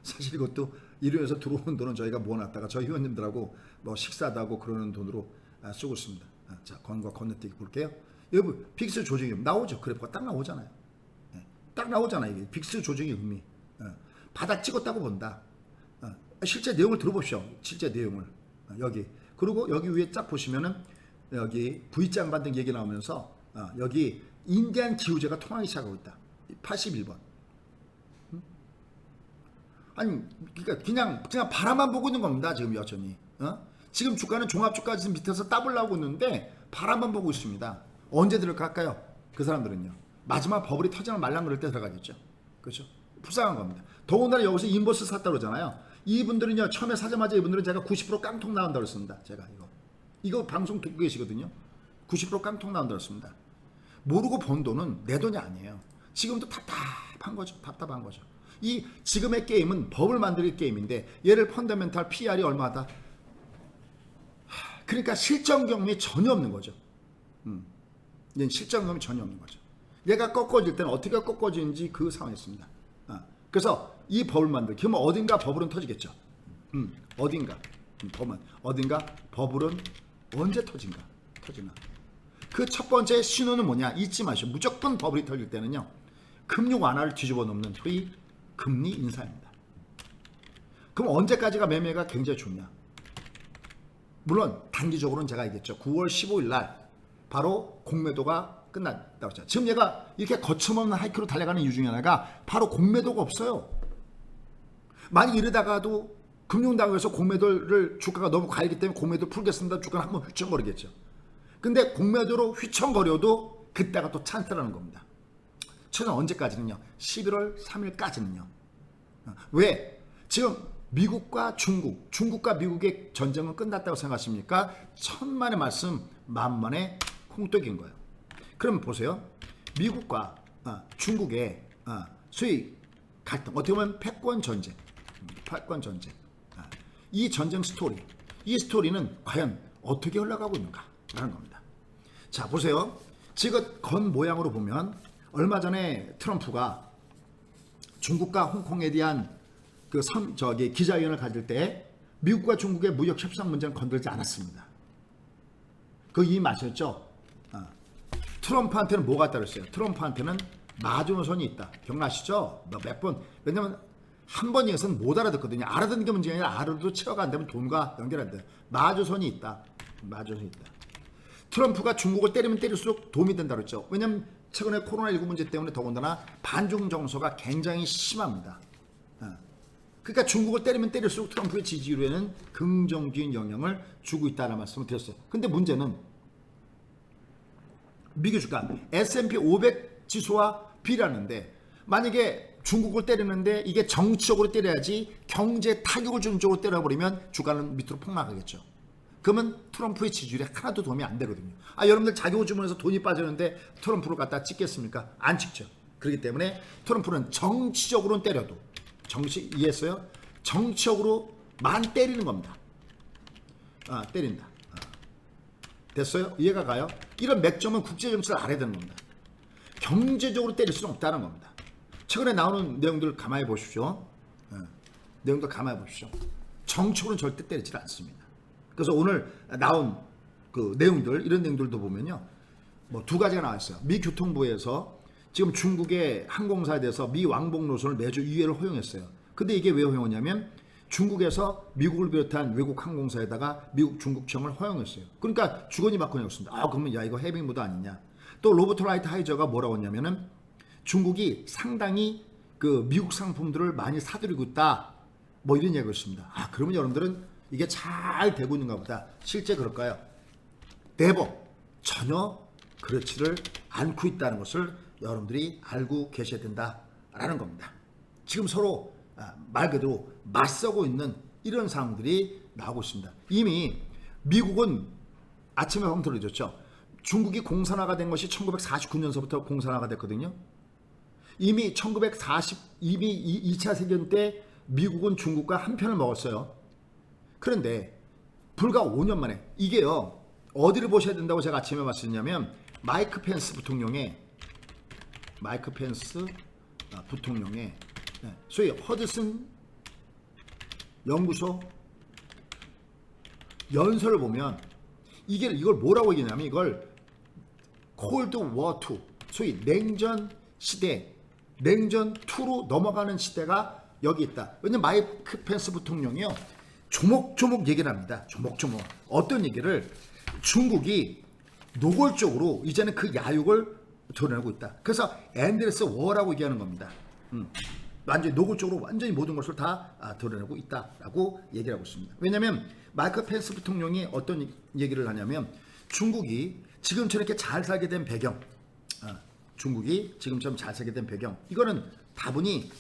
사실 이것도 일요에서 들어오는 돈은 저희가 모아놨다가 저희 회원님들하고 뭐 식사도 하고 그러는 돈으로 쓰고 있습니다. 자, 광고 건너뛰기 볼게요. 여러분 빅스 조정의 의미 나오죠? 그래프가 딱 나오잖아요. 딱 나오잖아요. 이게 빅스 조정의 의미. 바닥 찍었다고 본다. 실제 내용을 들어보십시오. 실제 내용을 여기 그리고 여기 위에 쫙 보시면은 여기 V장 반등 얘기 나오면서 여기 인디안 기후제가 통하기 시작하고 있다. 81번. 아니 그러니까 그냥 바라만 보고 있는 겁니다. 지금 여전히. 지금 주가는 종합주가 지금 밑에서 더블 나오고 있는데 바라만 보고 있습니다. 언제 들어갈까요? 그 사람들은요. 마지막 버블이 터지면 말랑 그럴 때 들어가겠죠. 그렇죠? 불쌍한 겁니다. 더군다나 여기서 인버스 샀다 그러잖아요. 이분들은요. 처음에 사자마자 이분들은 제가 90% 깡통 나온다고 그랬습니다. 제가 이거 방송 듣고 계시거든요. 90% 깡통 나온다고 그랬습니다. 모르고 번 돈은 내 돈이 아니에요. 지금도 답답한 거죠. 답답한 거죠. 이 지금의 게임은 버블 만들기 게임인데 얘를 펀더멘탈 PR이 얼마다. 그러니까 실전 경험이 전혀 없는 거죠. 얘는 실전 경험이 전혀 없는 거죠. 얘가 꺾어질 때는 어떻게 꺾어지는지 그 상황이었습니다. 그래서 이 버블 만들기 그러면 어딘가 버블은 터지겠죠. 어딘가 버블은 언제 터지나. 그 첫 번째 신호는 뭐냐 잊지 마시오. 무조건 버블이 터질 때는요. 금융 완화를 뒤집어 놓는 소위 금리 인상입니다. 그럼 언제까지가 매매가 굉장히 좋냐. 물론 단기적으로는 제가 얘기했죠. 9월 15일 날 바로 공매도가 끝났다고 했죠. 지금 얘가 이렇게 거침없는 하이크로 달려가는 이유 중에 하나가 바로 공매도가 없어요. 만약 이러다가도 금융당국에서 공매도를 주가가 너무 과하기 때문에 공매도 풀겠습니다. 주가는 한번 휘청거리겠죠. 근데 공매도로 휘청거려도 그때가 또 찬스라는 겁니다. 최근 언제까지는요? 11월 3일까지는요. 왜? 지금 미국과 중국과 미국의 전쟁은 끝났다고 생각하십니까? 천만의 말씀 만만의 콩떡인 거예요. 그럼 보세요. 미국과 중국의 소위 갈등, 어떻게 보면 패권 전쟁. 이 전쟁 스토리, 이 스토리는 과연 어떻게 흘러가고 있는가라는 겁니다. 자, 보세요. 지금 건 모양으로 보면 얼마 전에 트럼프가 중국과 홍콩에 대한 기자회견을 가질 때 미국과 중국의 무역 협상 문제는 건들지 않았습니다. 그거 이미 마셨죠? 트럼프한테는 뭐가 따랐어요? 트럼프한테는 마주노선이 있다. 기억나시죠? 몇 번. 왜냐면 한 번 이어서는 못 알아듣거든요. 알아듣는 게 문제가 아니라 알아도 체화가 안 되면 돈과 연결 안 돼요. 마주선이 있다. 트럼프가 중국을 때리면 때릴수록 도움이 된다고 했죠. 왜냐면 최근에 코로나19 문제 때문에 더군다나 반중 정서가 굉장히 심합니다. 그러니까 중국을 때리면 때릴수록 트럼프의 지지율에는 긍정적인 영향을 주고 있다는 말씀을 드렸어요. 근데 문제는 미국 주가 S&P 500 지수와 비례하는데 만약에 중국을 때리는데 이게 정치적으로 때려야지 경제 타격을 주는 쪽으로 때려버리면 주가는 밑으로 폭락하겠죠. 그러면 트럼프의 지지율에 하나도 도움이 안 되거든요. 여러분들 자기호주문에서 돈이 빠지는데 트럼프를 갖다 찍겠습니까? 안 찍죠. 그렇기 때문에 트럼프는 정치적으로는 때려도 이해했어요? 정치적으로만 때리는 겁니다. 때린다. 됐어요? 이해가 가요? 이런 맥점은 국제정치를 알아야 되는 겁니다. 경제적으로 때릴 수는 없다는 겁니다. 최근에 나오는 내용들 가만히 보십시오. 내용들 가만히 보십시오. 정치적으로는 절대 때리지 않습니다. 그래서 오늘 나온 그 내용들, 이런 내용들도 보면요. 뭐 두 가지가 나왔어요. 미 교통부에서 지금 중국의 항공사에 대해서 미 왕복 노선을 매주 2회를 허용했어요. 근데 이게 왜 허용하냐면 중국에서 미국을 비롯한 외국 항공사에다가 미국 중국 지형을 허용했어요. 그러니까 주거니 받거니였습니다. 그러면 야 이거 해빙 모드 아니냐. 또 로버트 라이트 하이저가 뭐라고 했냐면은 중국이 상당히 그 미국 상품들을 많이 사들이고 있다. 뭐 이런 얘기를 했습니다. 그러면 여러분들은 이게 잘 되고 있는가 보다. 실제 그럴까요? 네버. 전혀 그렇지를 않고 있다는 것을 여러분들이 알고 계셔야 된다라는 겁니다. 지금 서로 말 그대로 맞서고 있는 이런 상황들이 나오고 있습니다. 이미 미국은 아침에 한번 들어줬죠. 중국이 공산화가 된 것이 1949년서부터 공산화가 됐거든요. 이미 2차 세계대전 때 미국은 중국과 한 편을 먹었어요. 그런데 불과 5년 만에 이게요. 어디를 보셔야 된다고 제가 아침에 말씀드렸냐면 마이크 펜스 부통령의 소위 허드슨 연구소 연설을 보면 이걸 뭐라고 얘기하냐면 이걸 콜드 워 2 소위 냉전 시대 냉전 2로 넘어가는 시대가 여기 있다. 왜냐면 마이크 펜스 부통령이요 조목조목 얘기를 합니다. 조목조목 어떤 얘기를 중국이 노골적으로 이제는 그 야욕을 드러내고 있다. 그래서 엔드레스 워라고 얘기하는 겁니다. 완전히 노골적으로 완전히 모든 것을 다 드러내고 있다라고 얘기를 하고 있습니다. 왜냐하면 마이크 펜스 부통령이 어떤 얘기를 하냐면 중국이 지금처럼 이렇게 잘 살게 된 배경, 중국이 지금처럼 잘 살게 된 배경, 이거는 다분히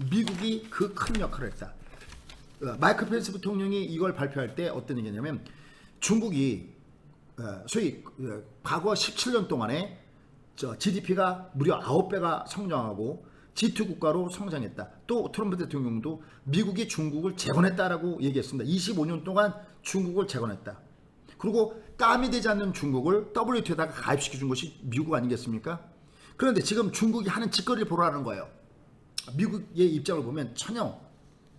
미국이 그 큰 역할을 했다. 마이크 펜스 부통령이 이걸 발표할 때 어떤 얘기냐면 중국이 소위 과거 17년 동안에 GDP가 무려 9배가 성장하고 G2 국가로 성장했다. 또 트럼프 대통령도 미국이 중국을 재건했다라고 얘기했습니다. 25년 동안 중국을 재건했다. 그리고 땀이 되지 않는 중국을 WTO에다가 가입시켜준 것이 미국 아니겠습니까? 그런데 지금 중국이 하는 짓거리를 보라는 거예요. 미국의 입장을 보면 전혀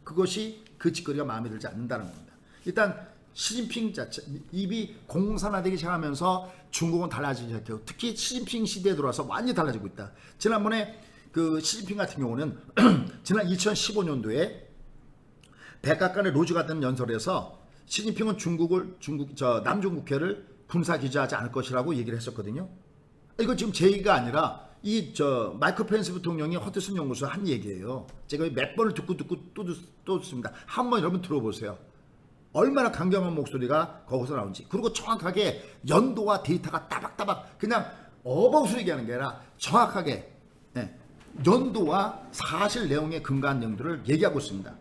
그것이 그 짓거리가 마음에 들지 않는다는 겁니다. 일단 시진핑 자체 입이 공산화되기 시작하면서 중국은 달라지기 시작해요. 특히 시진핑 시대에 들어와서 완전히 달라지고 있다. 지난번에 그 시진핑 같은 경우는 지난 2015년도에 백악관의 로즈 가든 연설에서 시진핑은 남중국해를 군사 기지하지 않을 것이라고 얘기를 했었거든요. 이거 지금 제 얘기가 아니라 마이크 펜스 부통령이 허드슨 연구소 한 얘기예요. 제가 몇 번을 듣고 또 듣습니다. 한번 여러분 들어보세요. 얼마나 강경한 목소리가 거기서 나오는지. 그리고 정확하게 연도와 데이터가 따박따박 그냥 어버웃을 얘기하는 게 아니라 정확하게 연도와 사실 내용에 근거한 내용들을 얘기하고 있습니다.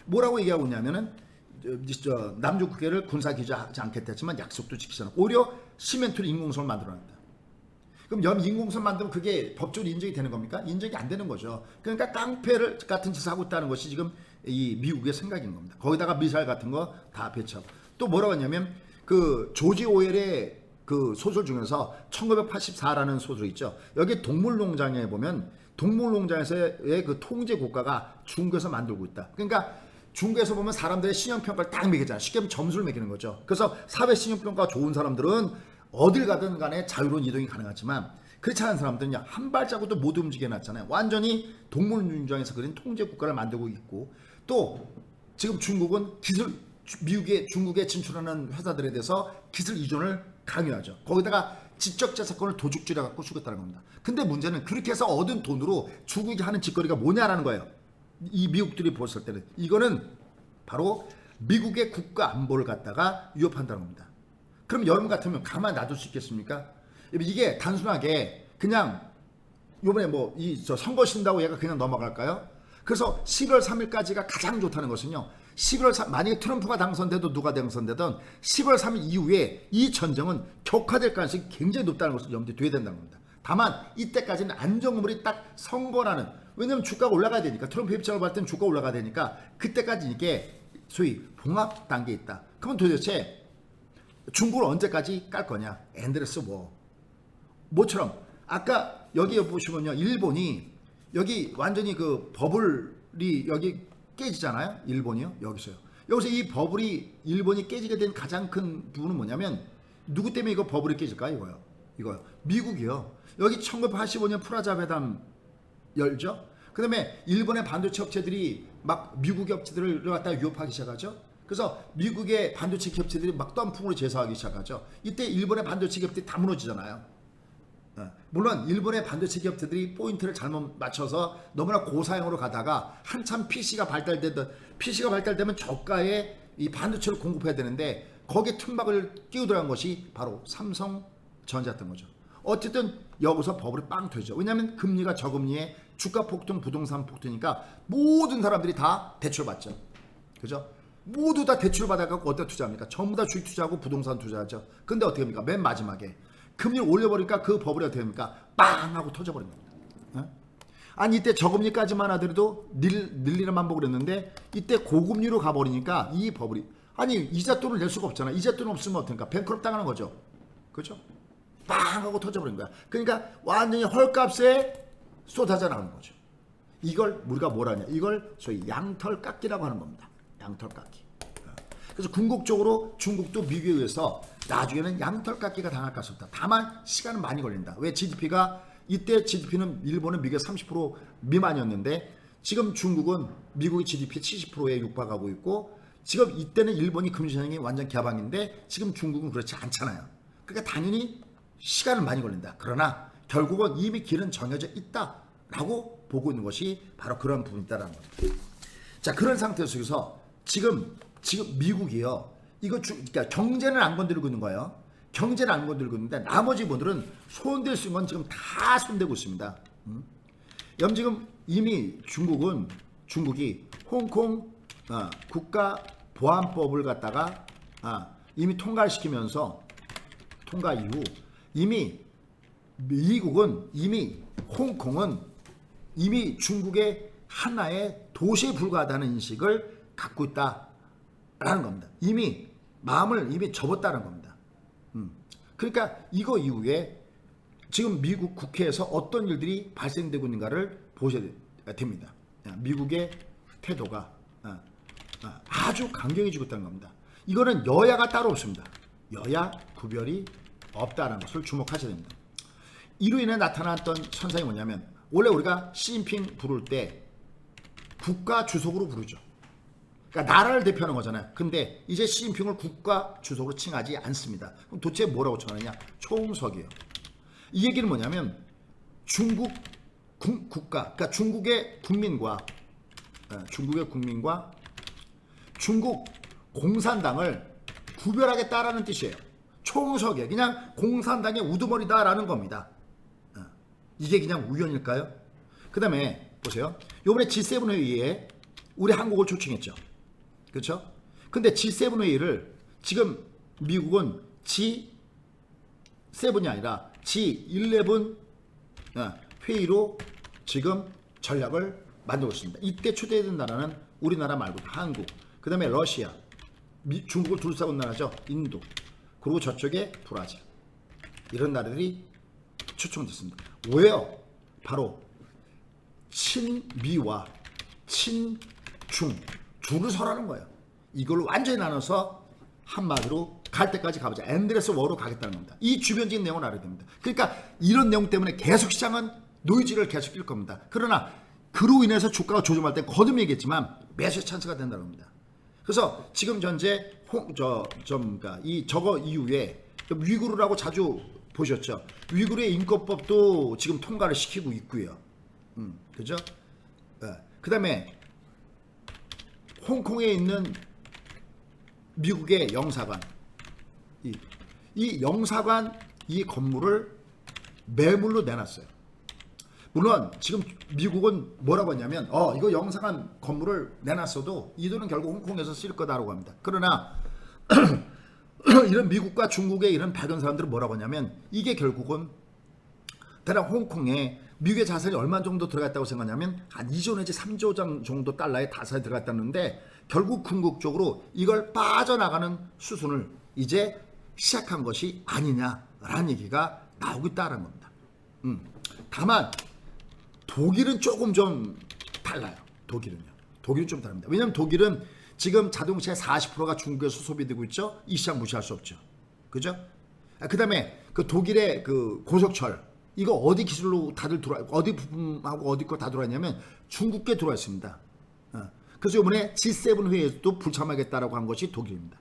뭐라고 얘기하고 있냐면은 남중국해를 군사기지하지 않겠다 했지만 약속도 지키지 않고 오히려 시멘트로 인공섬을 만들어놨다. 그럼 인공섬 만들면 그게 법적으로 인정이 되는 겁니까? 인정이 안 되는 거죠. 그러니까 깡패를 같은 짓을 하고 있다는 것이 지금 이 미국의 생각인 겁니다. 거기다가 미사일 같은 거 다 배치하고 또 뭐라고 하냐면 그 조지 오웰의 그 소설 중에서 1984라는 소설 있죠. 여기 동물농장에 보면 동물농장에서의 그 통제 국가가 중국에서 만들고 있다. 그러니까 중국에서 보면 사람들의 신용평가를 딱 매기잖아요. 쉽게 하면 점수를 매기는 거죠. 그래서 사회 신용평가가 좋은 사람들은 어딜 가든 간에 자유로운 이동이 가능하지만 그렇지 않은 사람들은요 한 발자국도 못 움직여 놨잖아요. 완전히 동물농장에서 그린 통제 국가를 만들고 있고 또 지금 중국은 중국에 진출하는 회사들에 대해서 기술 이전을 강요하죠. 거기다가 지적재산권을 도둑질해 갖고 주겠다는 겁니다. 근데 문제는 그렇게 해서 얻은 돈으로 중국이 하는 짓거리가 뭐냐라는 거예요. 이 미국들이 보았을 때는 이거는 바로 미국의 국가 안보를 갖다가 위협한다는 겁니다. 그럼 여러분 같으면 가만 놔둘 수 있겠습니까? 이게 단순하게 그냥 요번에 선거 신다고 얘가 그냥 넘어갈까요? 그래서 11월 3일까지가 가장 좋다는 것은요. 11월 3일 만약에 트럼프가 당선돼도 누가 당선되든 11월 3일 이후에 이 전쟁은 격화될 가능성이 굉장히 높다는 것을 염두에 둬야 된다는 겁니다. 다만 이때까지는 안정물이 딱 선거라는 왜냐하면 주가가 올라가야 되니까 트럼프 입장을 봤을 때는 주가가 올라가야 되니까 그때까지 이게 소위 봉합 단계에 있다. 그러면 도대체 중국을 언제까지 깔 거냐? 엔드레스 뭐처럼 아까 여기 보시면요. 일본이 여기 완전히 그 버블이 여기 깨지잖아요. 일본이요. 여기서요. 여기서 이 버블이 일본이 깨지게 된 가장 큰 부분은 뭐냐면 누구 때문에 이거 버블이 깨질까? 이거요. 미국이요. 여기 1985년 프라자 회담 열죠. 그다음에 일본의 반도체 업체들이 막 미국의 업체들을 갖다가 위협하기 시작하죠. 그래서 미국의 반도체 기업체들이 막 덤풍으로 제소하기 시작하죠. 이때 일본의 반도체 기업들이 다 무너지잖아요. 물론 일본의 반도체 기업들이 포인트를 잘못 맞춰서 너무나 고사양으로 가다가 한참 PC가 발달되면 저가에 이 반도체를 공급해야 되는데 거기에 틈막을 끼고 들어간 것이 바로 삼성전자였던 거죠. 어쨌든 여기서 버블이 빵 터지죠. 왜냐하면 금리가 저금리에 주가 폭등, 부동산 폭등이니까 모든 사람들이 다 대출 받죠. 그죠? 모두 다 대출 받아갖고 어디다 투자합니까? 전부 다 주식 투자하고 부동산 투자하죠. 근데 어떻게 합니까? 맨 마지막에 금리를 올려버리니까 그 버블이 어떻게 됩니까? 빵 하고 터져버린 겁니다. 아니 이때 저금리까지만 하더라도 늘리는 반복을 했는데 이때 고금리로 가버리니까 이 버블이 아니 이자돈을 낼 수가 없잖아. 이자돈 없으면 어떡합니까? 뱅크럽 당하는 거죠. 그렇죠? 빵 하고 터져버린 거야. 그러니까 완전히 헐값에 쏟아져 나가는 거죠. 이걸 우리가 뭐라 하냐? 이걸 소위 양털 깎기라고 하는 겁니다. 양털 깎기. 그래서 궁극적으로 중국도 미국에 의해서 나중에는 양털 깎기가 당할 가능성이 없다. 다만 시간은 많이 걸린다. 왜 GDP가 이때 GDP는 일본은 미국의 30% 미만이었는데 지금 중국은 미국의 GDP 70%에 육박하고 있고 지금 이때는 일본이 금융시장이 완전 개방인데 지금 중국은 그렇지 않잖아요. 그러니까 당연히 시간은 많이 걸린다. 그러나 결국은 이미 길은 정해져 있다라고 보고 있는 것이 바로 그런 부분이다라는 겁니다. 자, 그런 상태 속에서 지금 미국이요. 그러니까 경제는 안 건드리고 있는 거예요. 경제는 안 건드리고 있는데 나머지 분들은 손댈 수 있는 건 지금 다 손대고 있습니다. 지금 이미 중국이 홍콩 국가 보안법을 갖다가 이미 통과 이후 이미 미국은 홍콩은 이미 중국의 하나의 도시에 불과하다는 인식을 갖고 있다라는 겁니다. 이미 마음을 접었다는 겁니다. 그러니까 이거 이후에 지금 미국 국회에서 어떤 일들이 발생되고 있는가를 보셔야 됩니다. 미국의 태도가 아주 강경해지고 있다는 겁니다. 이거는 여야가 따로 없습니다. 여야 구별이 없다는 것을 주목하셔야 됩니다. 이로 인해 나타났던 현상이 뭐냐면 원래 우리가 시진핑 부를 때 국가 주석으로 부르죠. 그러니까 나라를 대표하는 거잖아요. 근데 이제 시진핑을 국가 주석으로 칭하지 않습니다. 그럼 도대체 뭐라고称하느냐? 총석이에요. 이 얘기는 뭐냐면 중국 국가, 그러니까 중국의 국민과 중국 공산당을 구별하겠다라는 뜻이에요. 총석이에요. 그냥 공산당의 우두머리다라는 겁니다. 이게 그냥 우연일까요? 그 다음에 보세요. 이번에 G7 회의에 우리 한국을 초청했죠. 그렇죠? 근데 G7 회의를 지금 미국은 G7이 아니라 G11 회의로 지금 전략을 만들고 있습니다. 이때 초대된 나라는 우리나라 말고 한국, 그 다음에 러시아, 중국을 둘러싸고 있는 나라죠. 인도, 그리고 저쪽에 브라질, 이런 나라들이 초청됐습니다. 왜요? 바로 친미와 친중 줄을 서라는 거예요. 이걸 완전히 나눠서 한마디로 갈 때까지 가보자. 엔드레스 워로 가겠다는 겁니다. 이 주변적인 내용을 알아야 됩니다. 그러니까 이런 내용 때문에 계속 시장은 노이즈를 계속 낄 겁니다. 그러나 그로 인해서 주가가 조정할 때 거듭 얘기했지만 매수 찬스가 된다는 겁니다. 그래서 지금 현재 저거 이후에 위구르라고 자주 보셨죠? 위구르의 인권법도 지금 통과를 시키고 있고요. 그죠? 그 다음에 홍콩에 있는 미국의 영사관, 이 영사관 이 건물을 매물로 내놨어요. 물론 지금 미국은 뭐라고 했냐면 이거 영사관 건물을 내놨어도 이 돈은 결국 홍콩에서 쓸 거다라고 합니다. 그러나 이런 미국과 중국의 이런 밝은 사람들은 뭐라고 하냐면 이게 결국은 대략 홍콩에 미국의 자산이 얼마 정도 들어갔다고 생각하냐면 한 2조 내지 3조 정도 달러의 자산이 들어갔다는데 결국 궁극적으로 이걸 빠져나가는 수순을 이제 시작한 것이 아니냐라는 얘기가 나오고 있다는 겁니다. 다만 독일은 조금 좀 달라요. 독일은 좀 다릅니다. 왜냐하면 독일은 지금 자동차의 40%가 중국에서 소비되고 있죠. 이 시장 무시할 수 없죠. 그죠? 그 다음에 그 독일의 그 고속철 이거 어디 기술로 다들 들어와, 어디 부품하고 어디 거 다 들어왔냐면 중국계 들어와 있습니다. 그래서 이번에 G7 회의에서도 불참하겠다라고 한 것이 독일입니다.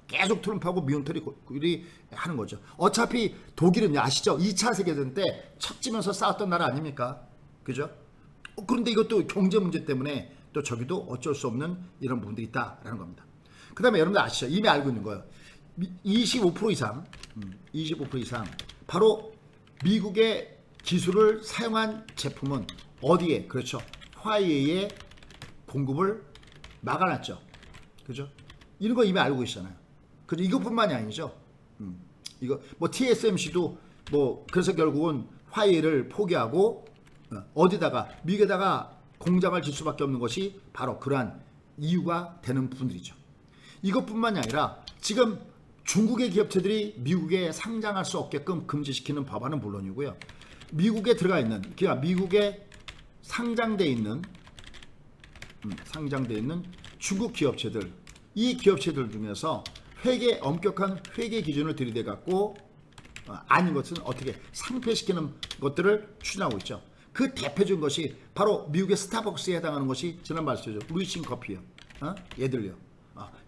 계속 트럼프하고 미운털이 하는 거죠. 어차피 독일은 아시죠? 2차 세계대전 때 척지면서 싸웠던 나라 아닙니까? 그죠? 그런데 이것도 경제 문제 때문에 또 저기도 어쩔 수 없는 이런 부분들이 있다라는 겁니다. 그 다음에 여러분들 아시죠? 이미 알고 있는 거예요. 25% 이상, 25% 이상 바로 미국의 기술을 사용한 제품은 어디에? 그렇죠. 화웨이의 공급을 막아놨죠. 그죠? 이런 거 이미 알고 계시잖아요. 그죠? 이것뿐만이 아니죠. 이거 뭐 TSMC도 뭐 그래서 결국은 화웨이를 포기하고 어디다가 미국에다가 공장을 질 수밖에 없는 것이 바로 그러한 이유가 되는 부분들이죠. 이것뿐만이 아니라 지금 중국의 기업체들이 미국에 상장할 수 없게끔 금지시키는 법안은 물론이고요. 미국에 들어가 있는, 그러니까 미국에 상장돼 있는 중국 기업체들, 이 기업체들 중에서 엄격한 회계 기준을 들이대 갖고 아닌 것은 어떻게 상폐시키는 것들을 추진하고 있죠. 그 대표적인 것이 바로 미국의 스타벅스에 해당하는 것이 지난 말씀이죠. 루이싱 커피요. 얘들요.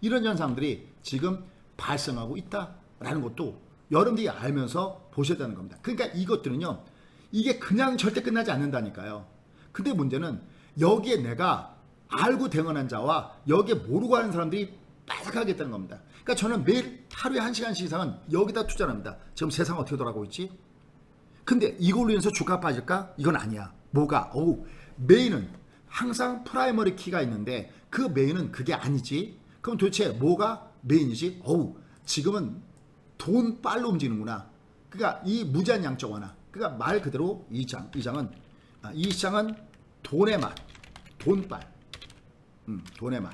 이런 현상들이 지금 발생하고 있다라는 것도 여러분들이 알면서 보셔야 되는 겁니다. 그러니까 이것들은요, 이게 그냥 절대 끝나지 않는다니까요. 근데 문제는 여기에 내가 알고 대응하는 자와 여기에 모르고 하는 사람들이 빠삭하겠다는 겁니다. 그러니까 저는 매일 하루에 1시간씩 이상은 여기다 투자를 합니다. 지금 세상 어떻게 돌아가고 있지? 근데 이걸로 인해서 주가 빠질까? 이건 아니야. 뭐가? 메인은 항상 프라이머리 키가 있는데 그 메인은 그게 아니지. 그럼 도대체 뭐가 메인이지? 지금은 돈빨로 움직이는구나. 그러니까 이 무제한 양적 완화. 그러니까 말 그대로 이 시장은 돈의 맛, 돈빨. 돈의 맛,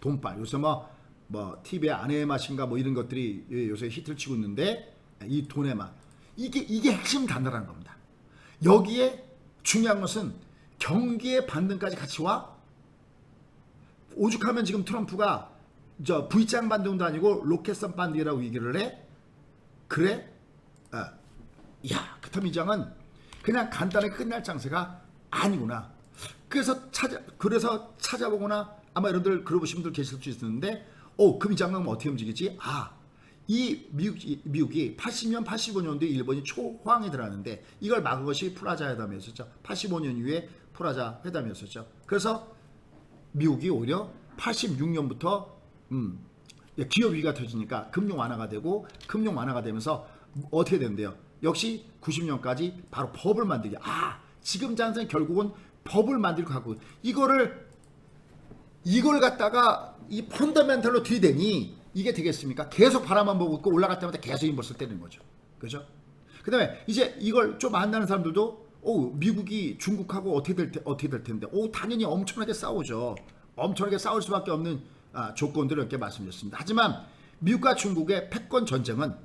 돈빨. 요새 뭐 TV에 아내의 맛인가 뭐 이런 것들이 요새 히트를 치고 있는데 이 돈의 맛. 이게 핵심 단어라는 겁니다. 여기에 중요한 것은 경기의 반등까지 같이 와. 오죽하면 지금 트럼프가 저 V장 반등도 아니고 로켓선 반등이라고 얘기를 해. 그래? 그렇다면 이 장은 그냥 간단하게 끝날 장세가 아니구나. 그래서 찾아보거나 아마 여러분들 그러보신 분들 계실 수 있는데 그럼 이 장은 어떻게 움직이지? 이 미국이 80년, 85년도에 일본이 초호황이 들어왔는데 이걸 막은 것이 프라자 회담이었었죠. 85년 이후에 프라자 회담이었었죠. 그래서 미국이 오히려 86년부터 기업 위기가 터지니까 금융 완화가 되고 금융 완화가 되면서 어떻게 된대요? 역시 90년까지 바로 법을 만들기. 지금 장세는 결국은 법을 만들고 가고 이걸 갖다가 이 펀더멘털로 들이대니 이게 되겠습니까? 계속 바라만 보고 있고 올라갈 때마다 계속 인버스를 때리는 거죠. 그죠? 그 다음에 이제 이걸 좀 안다는 사람들도 미국이 중국하고 어떻게 될 텐데 당연히 엄청나게 싸우죠. 엄청나게 싸울 수밖에 없는 조건들을 이렇게 말씀드렸습니다. 하지만 미국과 중국의 패권 전쟁은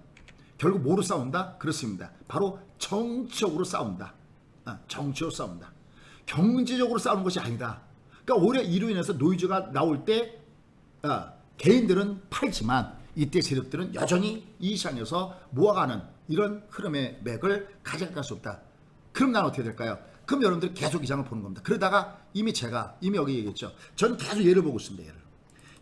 결국 뭐로 싸운다? 그렇습니다. 바로 정치적으로 싸운다. 정치적으로 싸운다. 경제적으로 싸우는 것이 아니다. 그러니까 오히려 이로 인해서 노이즈가 나올 때 개인들은 팔지만 이때 세력들은 여전히 이 시장에서 모아가는 이런 흐름의 맥을 가져갈 수 없다. 그럼 난 어떻게 될까요? 그럼 여러분들 계속 이 장을 보는 겁니다. 그러다가 이미 여기 얘기했죠. 전 계속 얘를 보고 있습니다.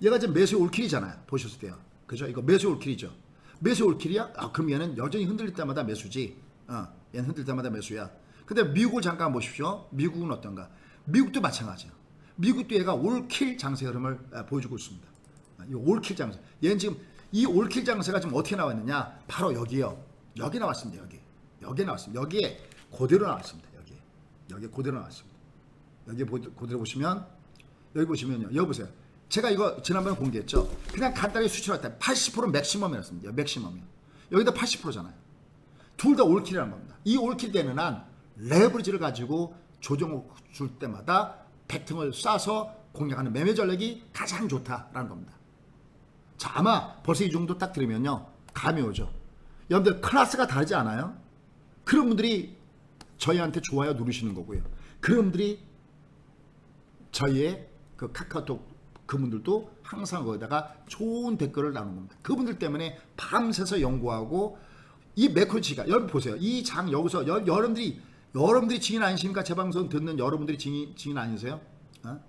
얘가 지금 매수의 올킬이잖아요. 보셨을 때요. 그죠? 이거 매수의 올킬이죠. 매수의 올킬이야? 그럼 얘는 여전히 흔들릴 때마다 매수지. 얘는 흔들릴 때마다 매수야. 근데 미국을 잠깐 보십시오. 미국은 어떤가? 미국도 마찬가지예요. 미국도 얘가 올킬 장세 흐름을 보여주고 있습니다. 이 올킬 장세. 얘는 지금 이 올킬 장세가 지금 어떻게 나왔느냐? 바로 여기요. 여기 나왔습니다. 여기 나왔습니다. 여기에 그대로 나왔습니다. 여기 그대로 나왔습니다. 여기 그대로 보시면 여기 보시면요. 여기 보세요. 제가 이거 지난번에 공개했죠. 그냥 간단히 수치로 할 때 80% 맥시멈이었습니다. 맥시멈이요. 여기다 80%잖아요. 둘 다 올킬이라는 겁니다. 이 올킬 되는 한 레버리지를 가지고 조정을 줄 때마다 배팅을 쏴서 공략하는 매매 전략이 가장 좋다라는 겁니다. 자, 아마 벌써 이 정도 딱 들으면요. 감이 오죠. 여러분들 클래스가 다르지 않아요? 그런 분들이 저희한테 좋아요 누르시는 거고요. 그런 분들이 저희의 그 카카오톡 그분들도 항상 거기다가 좋은 댓글을 나누는 겁니다. 그분들 때문에 밤새서 연구하고 이 매크로 지가 여러분 보세요. 이 장 여기서 여러분들이 증인 아니십니까? 제 방송 듣는 여러분들이 증인 아니세요? 어?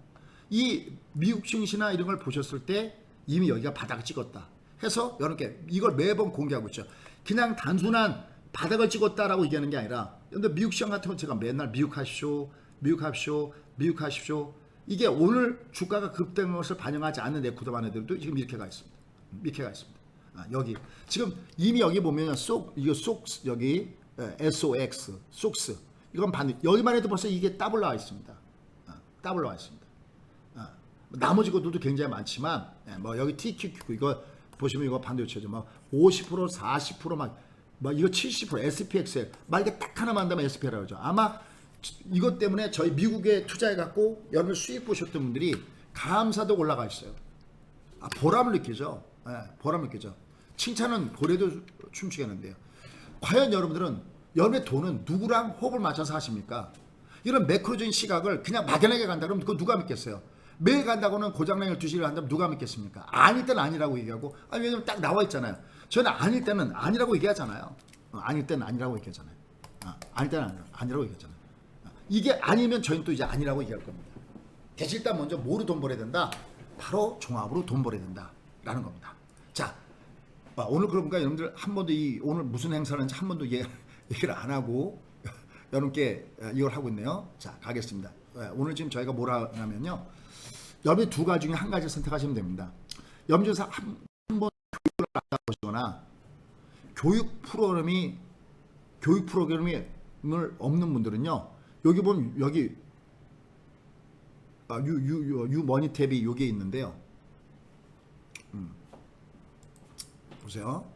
이 미국 증시나 이런 걸 보셨을 때 이미 여기가 바닥을 찍었다 해서 여러분께 이걸 매번 공개하고 있죠. 그냥 단순한 바닥을 찍었다라고 얘기하는 게 아니라, 근데 미국 시장 같은 건 제가 맨날 미국 하십시오, 미국 하십시오, 미국 하십시오. 이게 오늘 주가가 급등한 것을 반영하지 않는 에코더반 애들도 지금 이렇게 가 있습니다. 이렇게 가 있습니다. 여기 지금 이미 여기 보면 여기 SOX, SOX 이건 반대. 여기만 해도 벌써 이게 더블 나와 있습니다. 더블 나와 있습니다. 나머지 것들도 굉장히 많지만, 뭐 여기 TQQ 이거 보시면 이거 반도체죠. 막 50%, 40% 막 이거 70% SPXL 막 이게 딱 하나만 한다면 SPL이라고 하죠. 아마 이것 때문에 저희 미국에 투자해 갖고 여러분 수익 보셨던 분들이 감사도 올라가 있어요. 보람을 느끼죠. 보람을 느끼죠. 칭찬은 고래도 춤추겠는데요. 과연 여러분들은 여러분의 돈은 누구랑 호흡을 맞춰서 하십니까? 이런 매크로적인 시각을 그냥 막연하게 간다 그러면 그거 누가 믿겠어요? 매일 간다고는 고장난 12시를 한다면 누가 믿겠습니까? 아닐 때는 아니라고 얘기하고, 왜냐면 딱 나와 있잖아요. 저는 아닐 때는 아니라고 얘기하잖아요. 아닐 때는 아니라고 얘기하잖아요. 아닐 때는 아니라고 얘기하잖아요. 이게 아니면 저희는 또 이제 아니라고 얘기할 겁니다. 대신 일단 먼저 뭐로 돈 벌어야 된다? 바로 종합으로 돈 벌어야 된다라는 겁니다. 자, 오늘 그러니까 여러분들 한 번도 오늘 무슨 행사를 하는지 한 번도 얘기를 안 하고 여러분께 이걸 하고 있네요. 자, 가겠습니다. 오늘 지금 저희가 뭐라 하냐면요. 여러분이 두 가지 중에 한 가지 선택하시면 됩니다. 여러분께서 한번 교육을 받아보시거나 교육 프로그램이 없는 분들은요. 여기 보면 여기 유머니 탭이 여기에 있는데요. 보세요.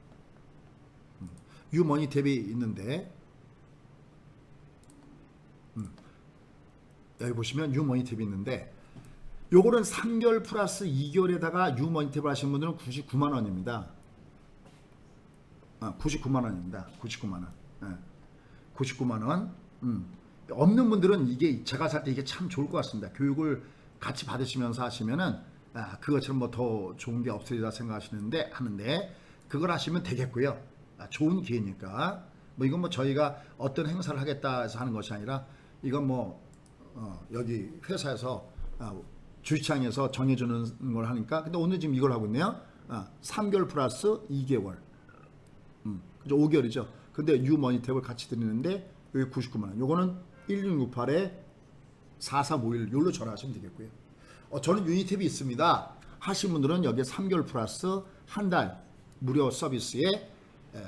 유머니 탭이 있는데 여기 보시면 유머니 탭이 있는데 요거는 3개월 플러스 2개월에다가 유머니 탭을 하시는 분들은 99만 원입니다. 99만 원입니다. 99만 원. 99만 원. 없는 분들은 이게 제가 살 때 이게 참 좋을 것 같습니다. 교육을 같이 받으시면서 하시면은 그것처럼 뭐 더 좋은 게 없으리라 생각하시는데 하는데 그걸 하시면 되겠고요. 좋은 기회니까. 뭐 이건 뭐 저희가 어떤 행사를 하겠다 해서 하는 것이 아니라 이건 뭐 여기 회사에서 주시장에서 정해주는 걸 하니까. 근데 오늘 지금 이걸 하고 있네요. 3개월 플러스 2개월. 그죠? 5개월이죠. 근데 유머니 탭을 같이 드리는데 여기 99만 원. 요거는 1668에 4451 요로 전화하시면 되겠고요. 저는 유니탭이 있습니다 하신 분들은 여기에 3개월 플러스 한 달 무료 서비스에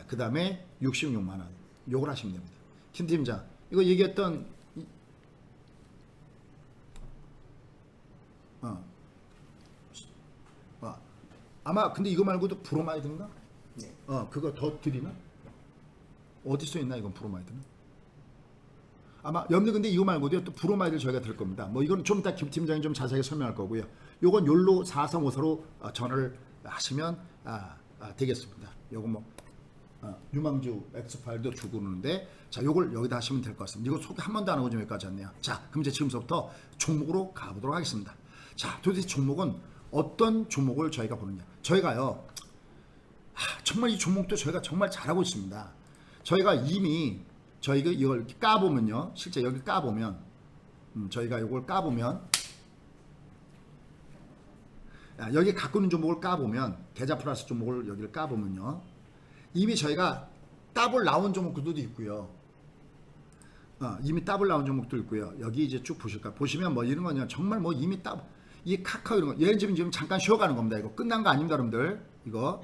그 다음에 66만 원 요걸 하시면 됩니다. 김 팀장 이거 얘기했던 아마 근데 이거 말고도 브로마이드인가? 네. 그거 더 드리나? 어디 써 있나 이건 브로마이드는? 아마 여러분들 근데 이거 말고도 또 브로마이드를 저희가 들 겁니다. 뭐 이건 좀 이따 김 팀장이 좀 자세하게 설명할 거고요. 요건 욜로 4354로 전화를 하시면 되겠습니다. 요거 뭐 유망주 엑스파일도 주고 그러는데 자 요걸 여기다 하시면 될 것 같습니다. 이거 소개 한 번도 안 하고 좀 여기까지 왔네요. 자 그럼 이제 지금부터 종목으로 가보도록 하겠습니다. 자 도대체 종목은 어떤 종목을 저희가 보느냐. 저희가요 정말 이 종목도 저희가 정말 잘하고 있습니다. 저희가 이미 저희가 이걸 까보면요. 실제 여기 까보면 저희가 이걸 까보면 여기 갖고 있는 종목을 까보면 계좌 플러스 종목을 여기를 까보면요. 이미 저희가 더블 나온 종목들도 있고요. 이미 더블 나온 종목도 있고요. 여기 이제 쭉 보시면 뭐 이런 거냐 정말 뭐 이미 이 카카오 이런 거 얘는 지금 잠깐 쉬어가는 겁니다. 이거 끝난 거 아닙니다, 여러분들. 이거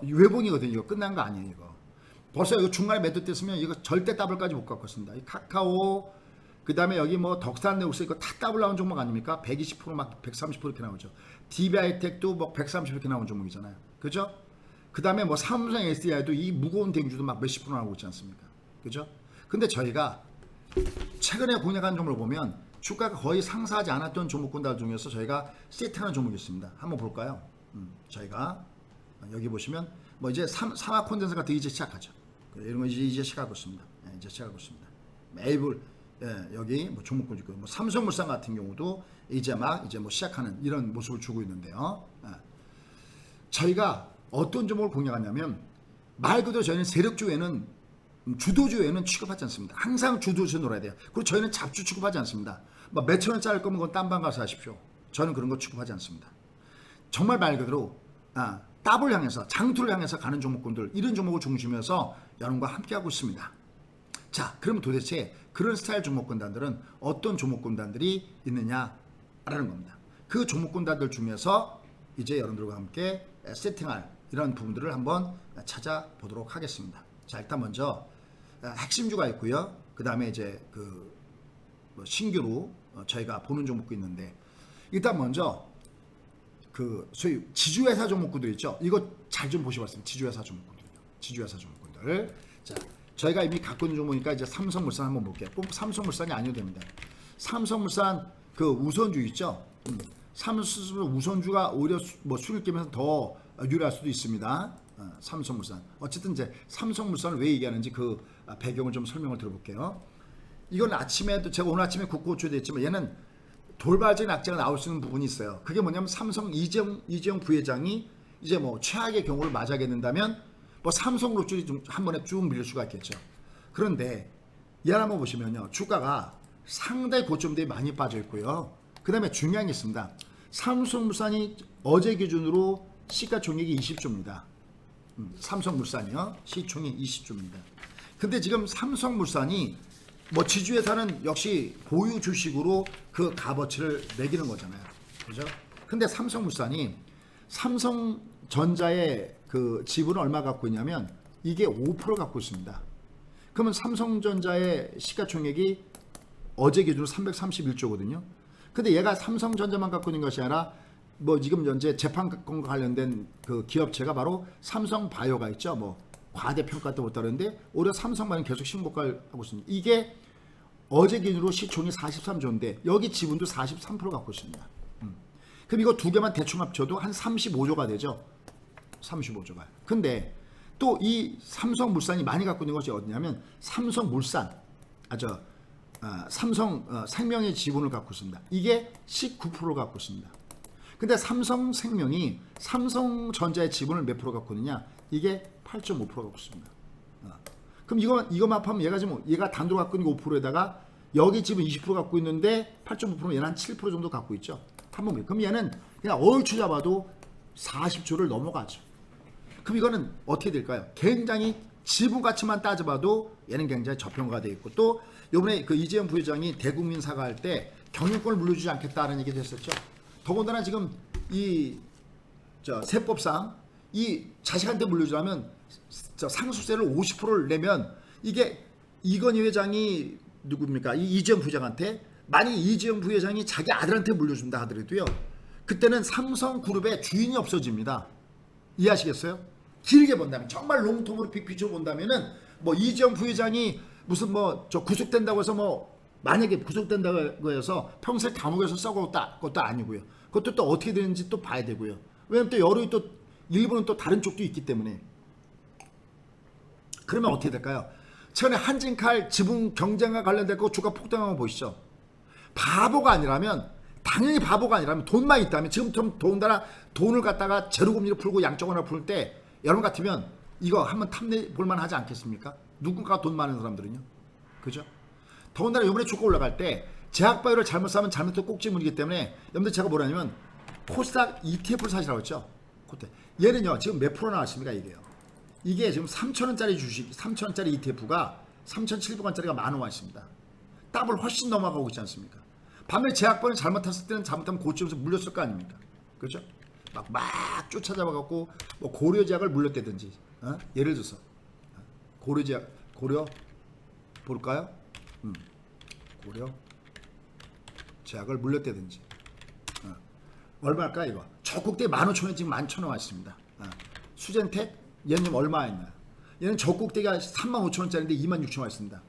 외봉이거든요. 이거 끝난 거 아니에요. 이거 벌써 이거 중간에 매도됐으면 이거 절대 더블까지 못 갖고 있습니다. 이 카카오 그 다음에 여기 뭐 덕산네우스 이거 다 더블 나온 종목 아닙니까? 120% 막 130% 이렇게 나오죠. DB하이텍도 뭐 130% 이렇게 나온 종목이잖아요. 그죠? 그 다음에 뭐 삼성 SDI도 이 무거운 대주도 막 몇십 프로 나오고 있지 않습니까? 그죠? 근데 저희가 최근에 공략한 종목을 보면 주가가 거의 상승하지 않았던 종목군들 중에서 저희가 세트하는 종목이 있습니다. 한번 볼까요? 저희가 여기 보시면 뭐 이제 사막 콘덴서 같은 이제 시작하죠. 이런 거 이제 시작하고 있습니다. 이제 시작하고 있습니다. 매입을 여기 뭐 종목군 있고 뭐 삼성물산 같은 경우도 이제 뭐 시작하는 이런 모습을 주고 있는데요. 저희가 어떤 종목을 공략하냐면 말 그대로 저희는 세력주 외에는 주도주 외에는 취급하지 않습니다. 항상 주도주 놀아야 돼요. 그리고 저희는 잡주 취급하지 않습니다. 뭐 몇천 원짜리 할 거면 그건 딴방 가서 하십시오. 저는 그런 거 취급하지 않습니다. 정말 말 그대로 더블 향해서 장투를 향해서 가는 종목군들, 이런 종목을 중심해서 여러분과 함께하고 있습니다. 자, 그럼 도대체 그런 스타일 종목군단들은 어떤 종목군단들이 있느냐라는 겁니다. 그 종목군단들 중에서 이제 여러분들과 함께 세팅할 이런 부분들을 한번 찾아보도록 하겠습니다. 자, 일단 먼저 핵심주가 있고요. 그 다음에 이제 그 신규로 저희가 보는 종목도 있는데, 일단 먼저 그 소위 지주회사 종목군들 있죠. 이거 잘 좀 보시고 왔습니다. 지주회사 종목군들, 지주회사 종목군들. 자, 저희가 이미 갖고 있는 종목이니까 이제 삼성물산 한번 볼게요. 꼭 삼성물산이 아니어도 됩니다. 삼성물산 그 우선주 있죠. 삼성물산 우선주가 오히려 뭐 수익금에서 더 유리할 수도 있습니다. 삼성물산. 어쨌든 이제 삼성물산을 왜 얘기하는지 그 배경을 좀 설명을 드려볼게요. 이건 아침에도 제가 오늘 아침에 국고초대 했지만 얘는 돌발적인 악재가 나올 수 있는 부분이 있어요. 그게 뭐냐면 삼성 이재용 부회장이 이제 뭐 최악의 경우를 맞이하게 된다면 뭐 삼성그룹주이 좀 한 번에 쭉 밀릴 수가 있겠죠. 그런데 얘 한번 보시면요, 주가가 상당히 고점대에 많이 빠져 있고요. 그 다음에 중요한 게 있습니다. 삼성물산이 어제 기준으로 시가총액이 20조입니다. 삼성물산이요, 시총이 20조입니다. 근데 지금 삼성물산이 뭐 지주회사는 역시 보유 주식으로 그 값어치를 매기는 거잖아요. 그죠? 근데 삼성물산이 삼성전자의 그 지분을 얼마 갖고 있냐면 이게 5% 갖고 있습니다. 그러면 삼성전자의 시가총액이 어제 기준으로 331조거든요. 근데 얘가 삼성전자만 갖고 있는 것이 아니라 뭐 지금 현재 재판권과 관련된 그 기업체가 바로 삼성바이오가 있죠. 뭐 과대평가도 못하는데 오히려 삼성바이오는 계속 신고가를 하고 있습니다. 이게 어제 기준으로 시총이 43조인데 여기 지분도 43% 갖고 있습니다. 그럼 이거 두 개만 대충 합쳐도 한 35조가 되죠. 35조가. 근데 또 이 삼성물산이 많이 갖고 있는 것이 어디냐면 삼성물산, 삼성생명의 지분을 갖고 있습니다. 이게 19% 갖고 있습니다. 근데 삼성생명이 삼성전자의 지분을 몇 프로 갖고 있느냐? 이게 8.5% 갖고 있습니다. 그럼 이거만 합하면 얘가 지금 얘가 단독 갖고 있는 게 5%에다가 여기 지금 20% 갖고 있는데 8.5%면 얘는 한 7% 정도 갖고 있죠. 한번 보세요. 그럼 얘는 그냥 얼추 잡아도 40조를 넘어가죠. 그럼 이거는 어떻게 될까요? 굉장히 지분 가치만 따져봐도 얘는 굉장히 저평가가 되어 있고, 또 이번에 그 이재용 부회장이 대국민 사과할 때 경영권을 물려주지 않겠다는 얘기도 했었죠. 더군다나 지금 이 세법상 이 자식한테 물려주려면 상속세를 50%를 내면 이게 이건희 회장이 누굽니까? 이 이재용 부회장한테 만약 이재용 부회장이 자기 아들한테 물려준다 하더라도요, 그때는 삼성그룹의 주인이 없어집니다. 이해하시겠어요? 길게 본다면, 정말 롱텀으로 빅피처 본다면은 뭐 이재용 부회장이 무슨 뭐 저 구속된다고 해서 뭐 만약에 구속된다고 해서 평생 감옥에서 썩었다 그것도 아니고요. 그것도 또 어떻게 되는지 또 봐야 되고요. 왜냐면 또 여론이 또 일부는 또 다른 쪽도 있기 때문에. 그러면 어떻게 될까요? 최근에 한진칼 지분 경쟁과 관련된 거 주가 폭등한 거 보시죠. 바보가 아니라면, 당연히 바보가 아니라면, 돈만 있다면, 지금부터 더군다나 돈을 갖다가 제로금리로 풀고 양적완화 풀 때 여러분 같으면 이거 한번 탐내 볼만 하지 않겠습니까? 누군가가 돈 많은 사람들은요. 그죠? 더군다나 이번에 주가 올라갈 때 제약바이오를 잘못 사면 잘못된 꼭지물이기 때문에 여러분들 제가 뭐라냐면 코스닥 ETF를 사시라고 했죠. 그때 얘는요 지금 몇 프로 나왔습니까? 이게 지금 3,000원짜리 주식, 3,000원짜리 ETF가 3,700원짜리가 10,000원 와 있습니다. 더블 훨씬 넘어가고 있지 않습니까? 반면에 제약바이오는 잘못했을 때는 잘못하면 고점에서 물렸을 거 아닙니까? 그렇죠? 막 쫓아잡아갖고 뭐 고려제약을 물렸다든지, 예를 들어서 고려제약, 고려 볼까요? 고려제약을 물렸다든지, 얼마일까 이거? 적국대 15,000원 지금 11,000원 와 있습니다. 수젠텍 얘는 얼마였나? 얘는 적국대가 35,000원짜리인데 26,000원 와 있습니다.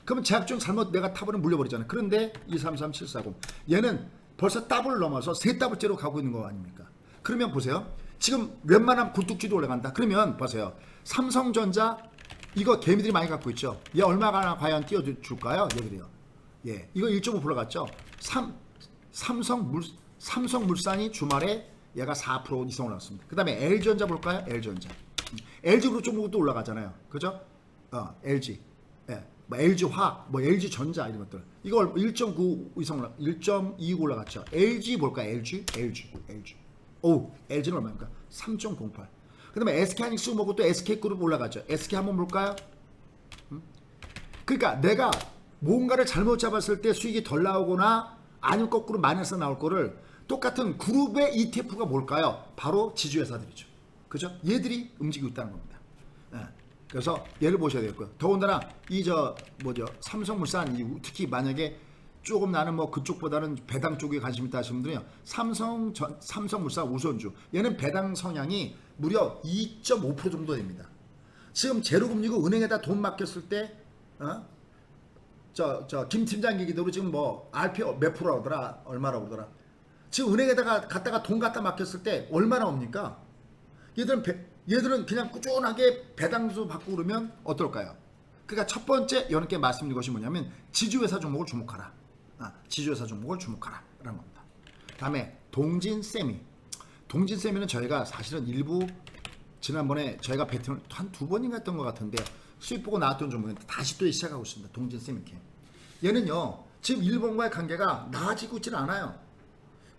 그러면 제약종 잘못 내가 타버리면 물려버리잖아요. 그런데 233740 얘는 벌써 더블을 넘어서 세 더블째로 가고 있는 거 아닙니까? 그러면 보세요. 지금 웬만하면 굴뚝지도 올라간다. 그러면 보세요. 삼성전자 이거 개미들이 많이 갖고 있죠. 얘 얼마나 과연 띄워줄까요? 얘들이요. 예, 이거 1.5% 갔죠. 삼성물산이 주말에 얘가 4% 이상 올랐습니다. 그 다음에 L전자 볼까요? L전자. LG 그룹 도 올라가잖아요. 그죠? LG. 예. 뭐 LG 화학, 뭐 LG 전자 이런 것들. 이거 1.9 이상 1.26 올라갔죠. LG 볼까? LG. 오, LG는 얼마입니까? 3.08. 그다음에 SK하이닉스 뭐고 또 SK그룹 올라갔죠. SK 한번 볼까요? 그러니까 내가 뭔가를 잘못 잡았을 때 수익이 덜 나오거나 아니면 거꾸로 마이너스 나올 거를 똑같은 그룹의 ETF가 뭘까요? 바로 지주회사들이죠. 그죠? 얘들이 움직이고 있다는 겁니다. 예. 그래서 얘를 보셔야 되겠고요. 더군다나 이 삼성물산 특히 만약에 조금 나는 뭐 그쪽보다는 배당 쪽에 관심 있다 하시는 분들은요. 삼성물산 우선주 얘는 배당 성향이 무려 2.5% 정도 됩니다. 지금 제로금리고 은행에다 돈 맡겼을 때 김 팀장 얘기대로 지금 뭐 RP 몇 프로 하더라 얼마라고 그러더라. 지금 은행에다가 갖다가 돈 갖다 맡겼을 때 얼마나 옵니까? 얘들은 그냥 꾸준하게 배당수 받고 그러면 어떨까요? 그러니까 첫 번째 여러분께 말씀드린 것이 뭐냐면 지주회사 종목을 주목하라. 지주회사 종목을 주목하라 라는 겁니다. 다음에 동진세미. 동진세미는 저희가 사실은 일부 지난번에 저희가 배팅을 한 2번인가 했던 것 같은데 수익 보고 나왔던 종목인데 다시 또 시작하고 있습니다. 동진세미캠. 얘는요 지금 일본과의 관계가 나아지고 있지는 않아요.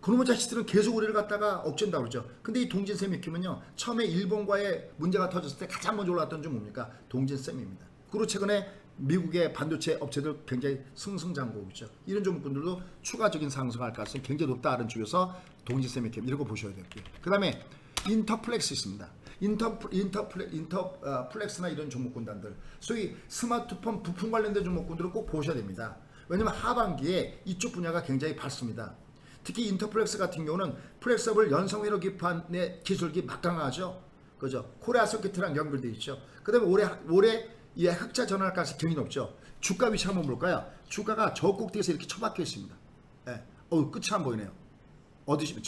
그놈의 자식들은 계속 우리를 갖다가 억젠다고 그러죠. 근데 이 동진세미캠은요 처음에 일본과의 문제가 터졌을 때 가장 먼저 올라왔던 점 뭡니까? 동진세미입니다. 그리고 최근에 미국의 반도체 업체들 굉장히 승승장구하고 있죠. 이런 종목들도 추가적인 상승할 가능성이 굉장히 높다는 쪽에서 동진세미캠 이런 거 보셔야 되고요. 그 다음에 인터플렉스 있습니다. 인터플렉스나 이런 종목군단들 소위 스마트폰 부품 관련된 종목군들을 꼭 보셔야 됩니다. 왜냐면 하반기에 이쪽 분야가 굉장히 밝습니다. 특히 인터플렉스 같은 경우는 플렉서블 연성회로 기판의 기술기 막강하죠. 그죠? 코리아 서킷이랑 연결되어 있죠. 그 다음에 올해 이 흑자 전환할 가능성이 굉장히 높죠. 주가 위치 한번 볼까요? 주가가 저 꼭대기에서 이렇게 처박혀 있습니다. 예. 끝이 안 보이네요. 어디시면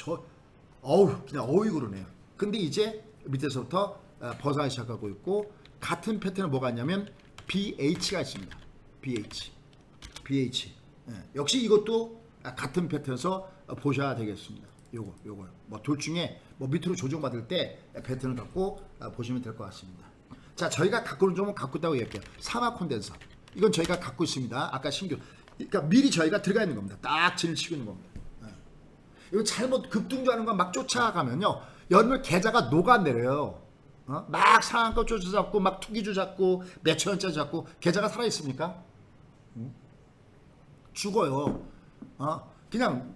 그냥 그러네요. 근데 이제 밑에서부터 벗어나기 시작하고 있고 같은 패턴은 뭐가 있냐면 BH가 있습니다. BH. 예. 역시 이것도 같은 패턴에서 보셔야 되겠습니다. 요거 뭐 둘 중에 뭐 밑으로 조정받을 때 패턴을 갖고 보시면 될 것 같습니다. 자, 저희가 갖고 있는 종목 갖고 있다고 얘기할게요. 사마 콘덴서. 이건 저희가 갖고 있습니다. 아까 신규. 그러니까 미리 저희가 들어가 있는 겁니다. 딱 진을 치고 있는 겁니다. 이거 잘못 급등주하는 거 막 쫓아가면요. 여러분 계좌가 녹아내려요. 막 상한가 쫓아잡고 막 투기주 잡고 몇천 원짜리 잡고 계좌가 살아있습니까? 죽어요. 그냥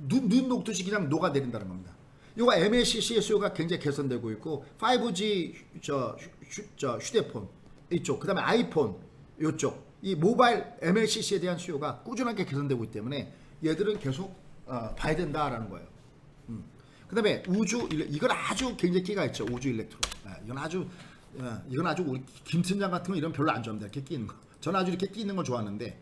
눈 녹듯이 그냥 녹아내린다는 겁니다. 이거 MLCC의 수요가 굉장히 개선되고 있고 5G 휴대폰 이쪽 그다음에 아이폰 이쪽 이 모바일 MLCC에 대한 수요가 꾸준하게 개선되고 있기 때문에 얘들은 계속 봐야 된다라는 거예요. 그다음에 우주 이건 아주 굉장히 끼가 있죠. 우주 일렉트로. 이건 아주 우리 김 팀장 같은 거 이런 별로 안 좋아합니다. 이렇게 끼는 거. 저는 아주 이렇게 끼는 걸 좋아하는데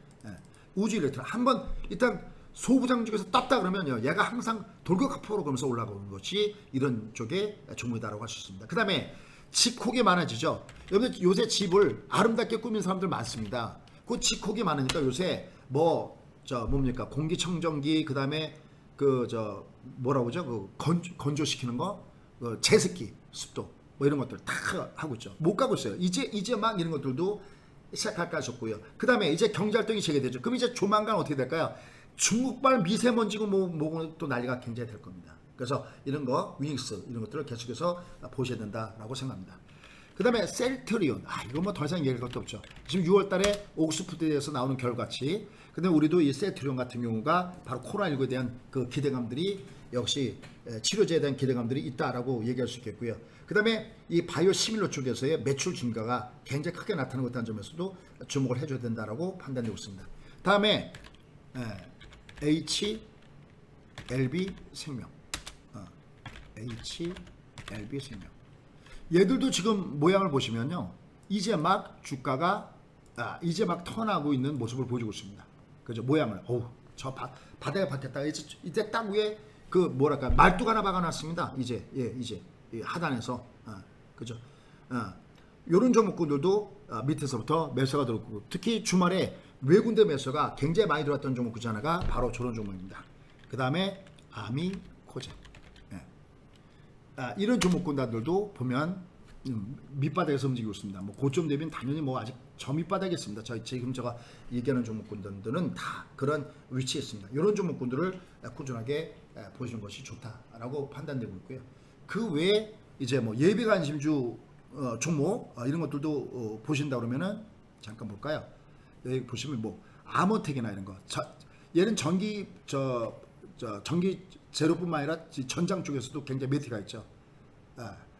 우주 일렉트로 한번 일단 소부장 중에서 떴다 그러면요 얘가 항상 돌격합포로 그러면서 올라가는 것이 이런 쪽의 종목이다라고 할 수 있습니다. 그 다음에 집콕이 많아지죠. 여러분들 요새 집을 아름답게 꾸민 사람들 많습니다. 그 집콕이 많으니까 요새 뭡니까 공기청정기 그 다음에 뭐라고 그러죠 건조시키는 거 제습기 습도 뭐 이런 것들 다 하고 있죠. 못 가고 있어요. 이제 막 이런 것들도 시작할까 하셨고요. 그 다음에 이제 경제활동이 재개되죠. 그럼 이제 조만간 어떻게 될까요? 중국발 미세먼지고 뭐고 또 난리가 굉장히 될 겁니다. 그래서 이런 거 위닉스 이런 것들을 계속해서 보셔야 된다라고 생각합니다. 그 다음에 셀트리온 이거 뭐 더 이상 얘기할 것도 없죠. 지금 6월달에 옥스푸드에서 나오는 결과치. 근데 우리도 이 셀트리온 같은 경우가 바로 코로나19에 대한 그 기대감들이 역시 치료제에 대한 기대감들이 있다라고 얘기할 수 있겠고요. 그 다음에 이 바이오 시밀러 쪽에서의 매출 증가가 굉장히 크게 나타나고 있다는 점에서도 주목을 해줘야 된다라고 판단되고 있습니다. 다음에 HLB 생명. HLB 생명. 얘들도 지금 모양을 보시면요. 이제 막 주가가 이제 막 턴하고 있는 모습을 보여주고 있습니다. 그죠? 모양을. 저 바닥에 박혔다가 이제 딱 위에 그 뭐랄까 말뚝 하나 박아놨습니다. 이제 하단에서 그죠? 요런 종목군들도 밑에서부터 매수가 들어오고 특히 주말에 외군대 매수가 굉장히 많이 들어왔던 종목 중 하나가 바로 저런 종목입니다. 그 다음에 아미코제. 이런 종목군단들도 보면 밑바닥에서 움직이고 있습니다. 뭐 고점 대비는 당연히 뭐 아직 저 밑바닥이겠습니다. 지금 제가 얘기하는 종목군들은 다 그런 위치에 있습니다. 이런 종목군들을 꾸준하게 보시는 것이 좋다라고 판단되고 있고요. 그 외에 이제 뭐 예비 관심주 종목 이런 것들도 보신다 그러면은 잠깐 볼까요? 여기 보시면 뭐 아모텍이나 이런 거. 얘는 전기 전기 제로뿐만 아니라 전장 쪽에서도 굉장히 메리트가 있죠.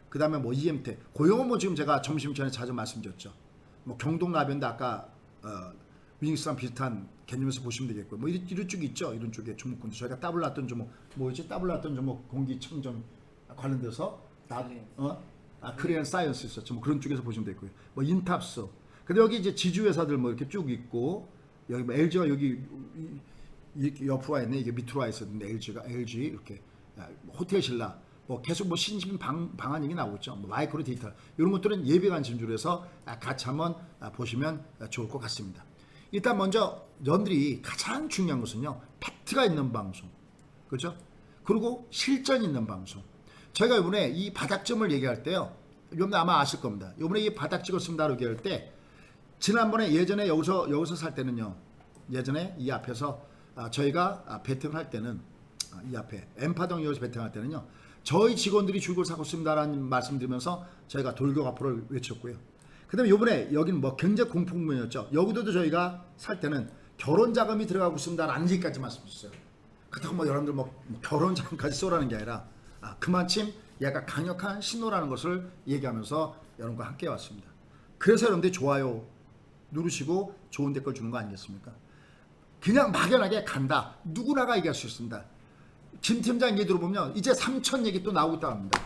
그 다음에 뭐 EMT, 고용은 뭐 지금 제가 점심전에 자주 말씀드렸죠. 뭐 경동라변도 아까 위닝스랑 비슷한 개념에서 보시면 되겠고요. 뭐 이런 쪽이 있죠. 이런 쪽에 종목군들 저희가 따블났던 종목 뭐였지? 따블났던 종목 공기청정 관련돼서 크리안 사이언스 있었죠. 뭐 그런 쪽에서 보시면 되고요. 뭐 인탑스. 근데 여기 이제 지주 회사들 뭐 이렇게 쭉 있고 여기 뭐 LG가 여기 옆으로 와 있네. 이게 밑으로 와 있었는데 LG 이렇게 호텔신라 뭐 계속 뭐 신신 방한 얘기 나오죠. 뭐 마이크로 데이터 이런 것들은 예비 관심주로 해서 같이 한번 보시면 좋을 것 같습니다. 일단 먼저 여러분들이 가장 중요한 것은요. 팩트가 있는 방송. 그렇죠? 그리고 실전 있는 방송. 저희가 이번에 이 바닥점을 얘기할 때요. 여러분들 아마 아실 겁니다. 이번에 이 바닥 찍었습니다 얘기할 때 지난번에 예전에 여기서 살 때는요. 예전에 이 앞에서 저희가 배팅을 할 때는 이 앞에 엠파동 여기서 배팅할 때는요. 저희 직원들이 줄걸 사고 있습니다라는 말씀 드리면서 저희가 돌격앞으로 외쳤고요. 그 다음에 요번에 여기는 뭐 굉장히 공포국면이었죠. 여기도 저희가 살 때는 결혼 자금이 들어가고 있습니다라는 얘기까지 말씀드렸어요. 그렇다고 뭐 여러분들 뭐 결혼 자금까지 쏘라는 게 아니라 그만큼 약간 강력한 신호라는 것을 얘기하면서 여러분과 함께 왔습니다. 그래서 여러분들이 좋아요 누르시고 좋은 댓글 주는 거 아니겠습니까? 그냥 막연하게 간다. 누구나가 얘기할 수 있습니다. 김 팀장 얘기 들어보면 이제 3천 얘기 또 나오고 있다고 합니다.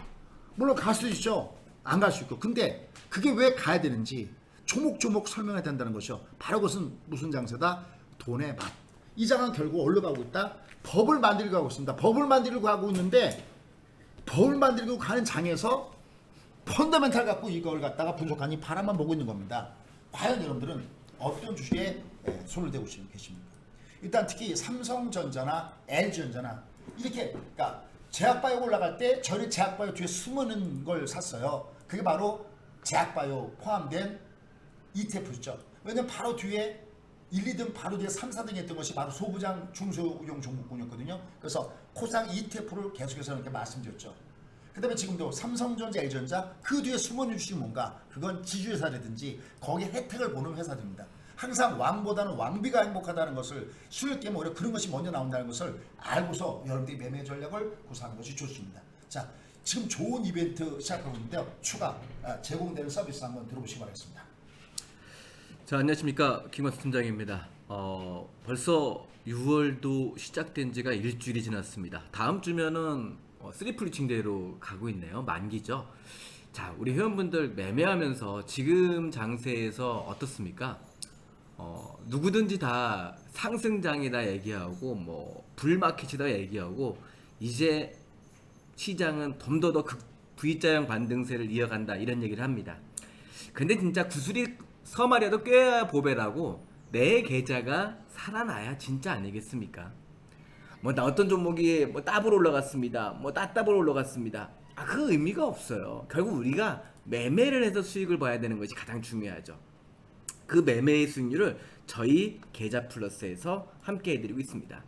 물론 갈 수 있죠. 안 갈 수 있고. 근데 그게 왜 가야 되는지 조목조목 설명해야 된다는 것이요. 바로 그것은 무슨 장세다? 돈의 맛. 이 장은 결국 어디로 가고 있다? 법을 만들고 가고 있습니다. 법을 만들고 가고 있는데 법을 만들고 가는 장에서 펀더멘탈 갖고 이걸 갖다가 분석하니 바람만 보고 있는 겁니다. 과연 여러분들은 어떤 주식에 손을 대고 계십니까? 일단 특히 삼성전자나 LG전자나 이렇게 그러니까 제약바이오 올라갈 때 저희 제약바이오 뒤에 숨는 걸 샀어요. 그게 바로 제약바이오 포함된 ETF죠. 왜냐면 바로 뒤에 1, 2등 바로 뒤에 3, 4등 했던 것이 바로 소부장 중소형 종목군이었거든요. 그래서 코상 ETF를 계속해서 이렇게 말씀드렸죠. 그 다음에 지금도 삼성전자, LG전자 그 뒤에 숨어있는 주식이 뭔가 그건 지주회사라든지 거기에 혜택을 보는 회사들입니다. 항상 왕보다는 왕비가 행복하다는 것을 수익 때문에 오히려 그런 것이 먼저 나온다는 것을 알고서 여러분들이 매매 전략을 구사하는 것이 좋습니다. 자, 지금 좋은 이벤트 시작하고 있는데요. 추가 제공되는 서비스 한번 들어보시기 바라겠습니다. 자, 안녕하십니까, 김광수 팀장입니다. 벌써 6월도 시작된 지가 일주일이 지났습니다. 다음 주면은 쓰리플리칭대로 가고 있네요. 만기죠. 자, 우리 회원분들 매매하면서 지금 장세에서 어떻습니까? 누구든지 다 상승장이다 얘기하고 뭐 불마켓이다 얘기하고 이제 시장은 좀 더 V자형 반등세를 이어간다 이런 얘기를 합니다. 근데 진짜 구슬이 서말이라도 꿰야 보배라고 내 계좌가 살아나야 진짜 아니겠습니까? 뭐 나 어떤 종목이 뭐 따블 올라갔습니다. 뭐 따따블 올라갔습니다. 그 의미가 없어요. 결국 우리가 매매를 해서 수익을 봐야 되는 것이 가장 중요하죠. 그 매매의 수익률을 저희 계좌 플러스에서 함께 해드리고 있습니다.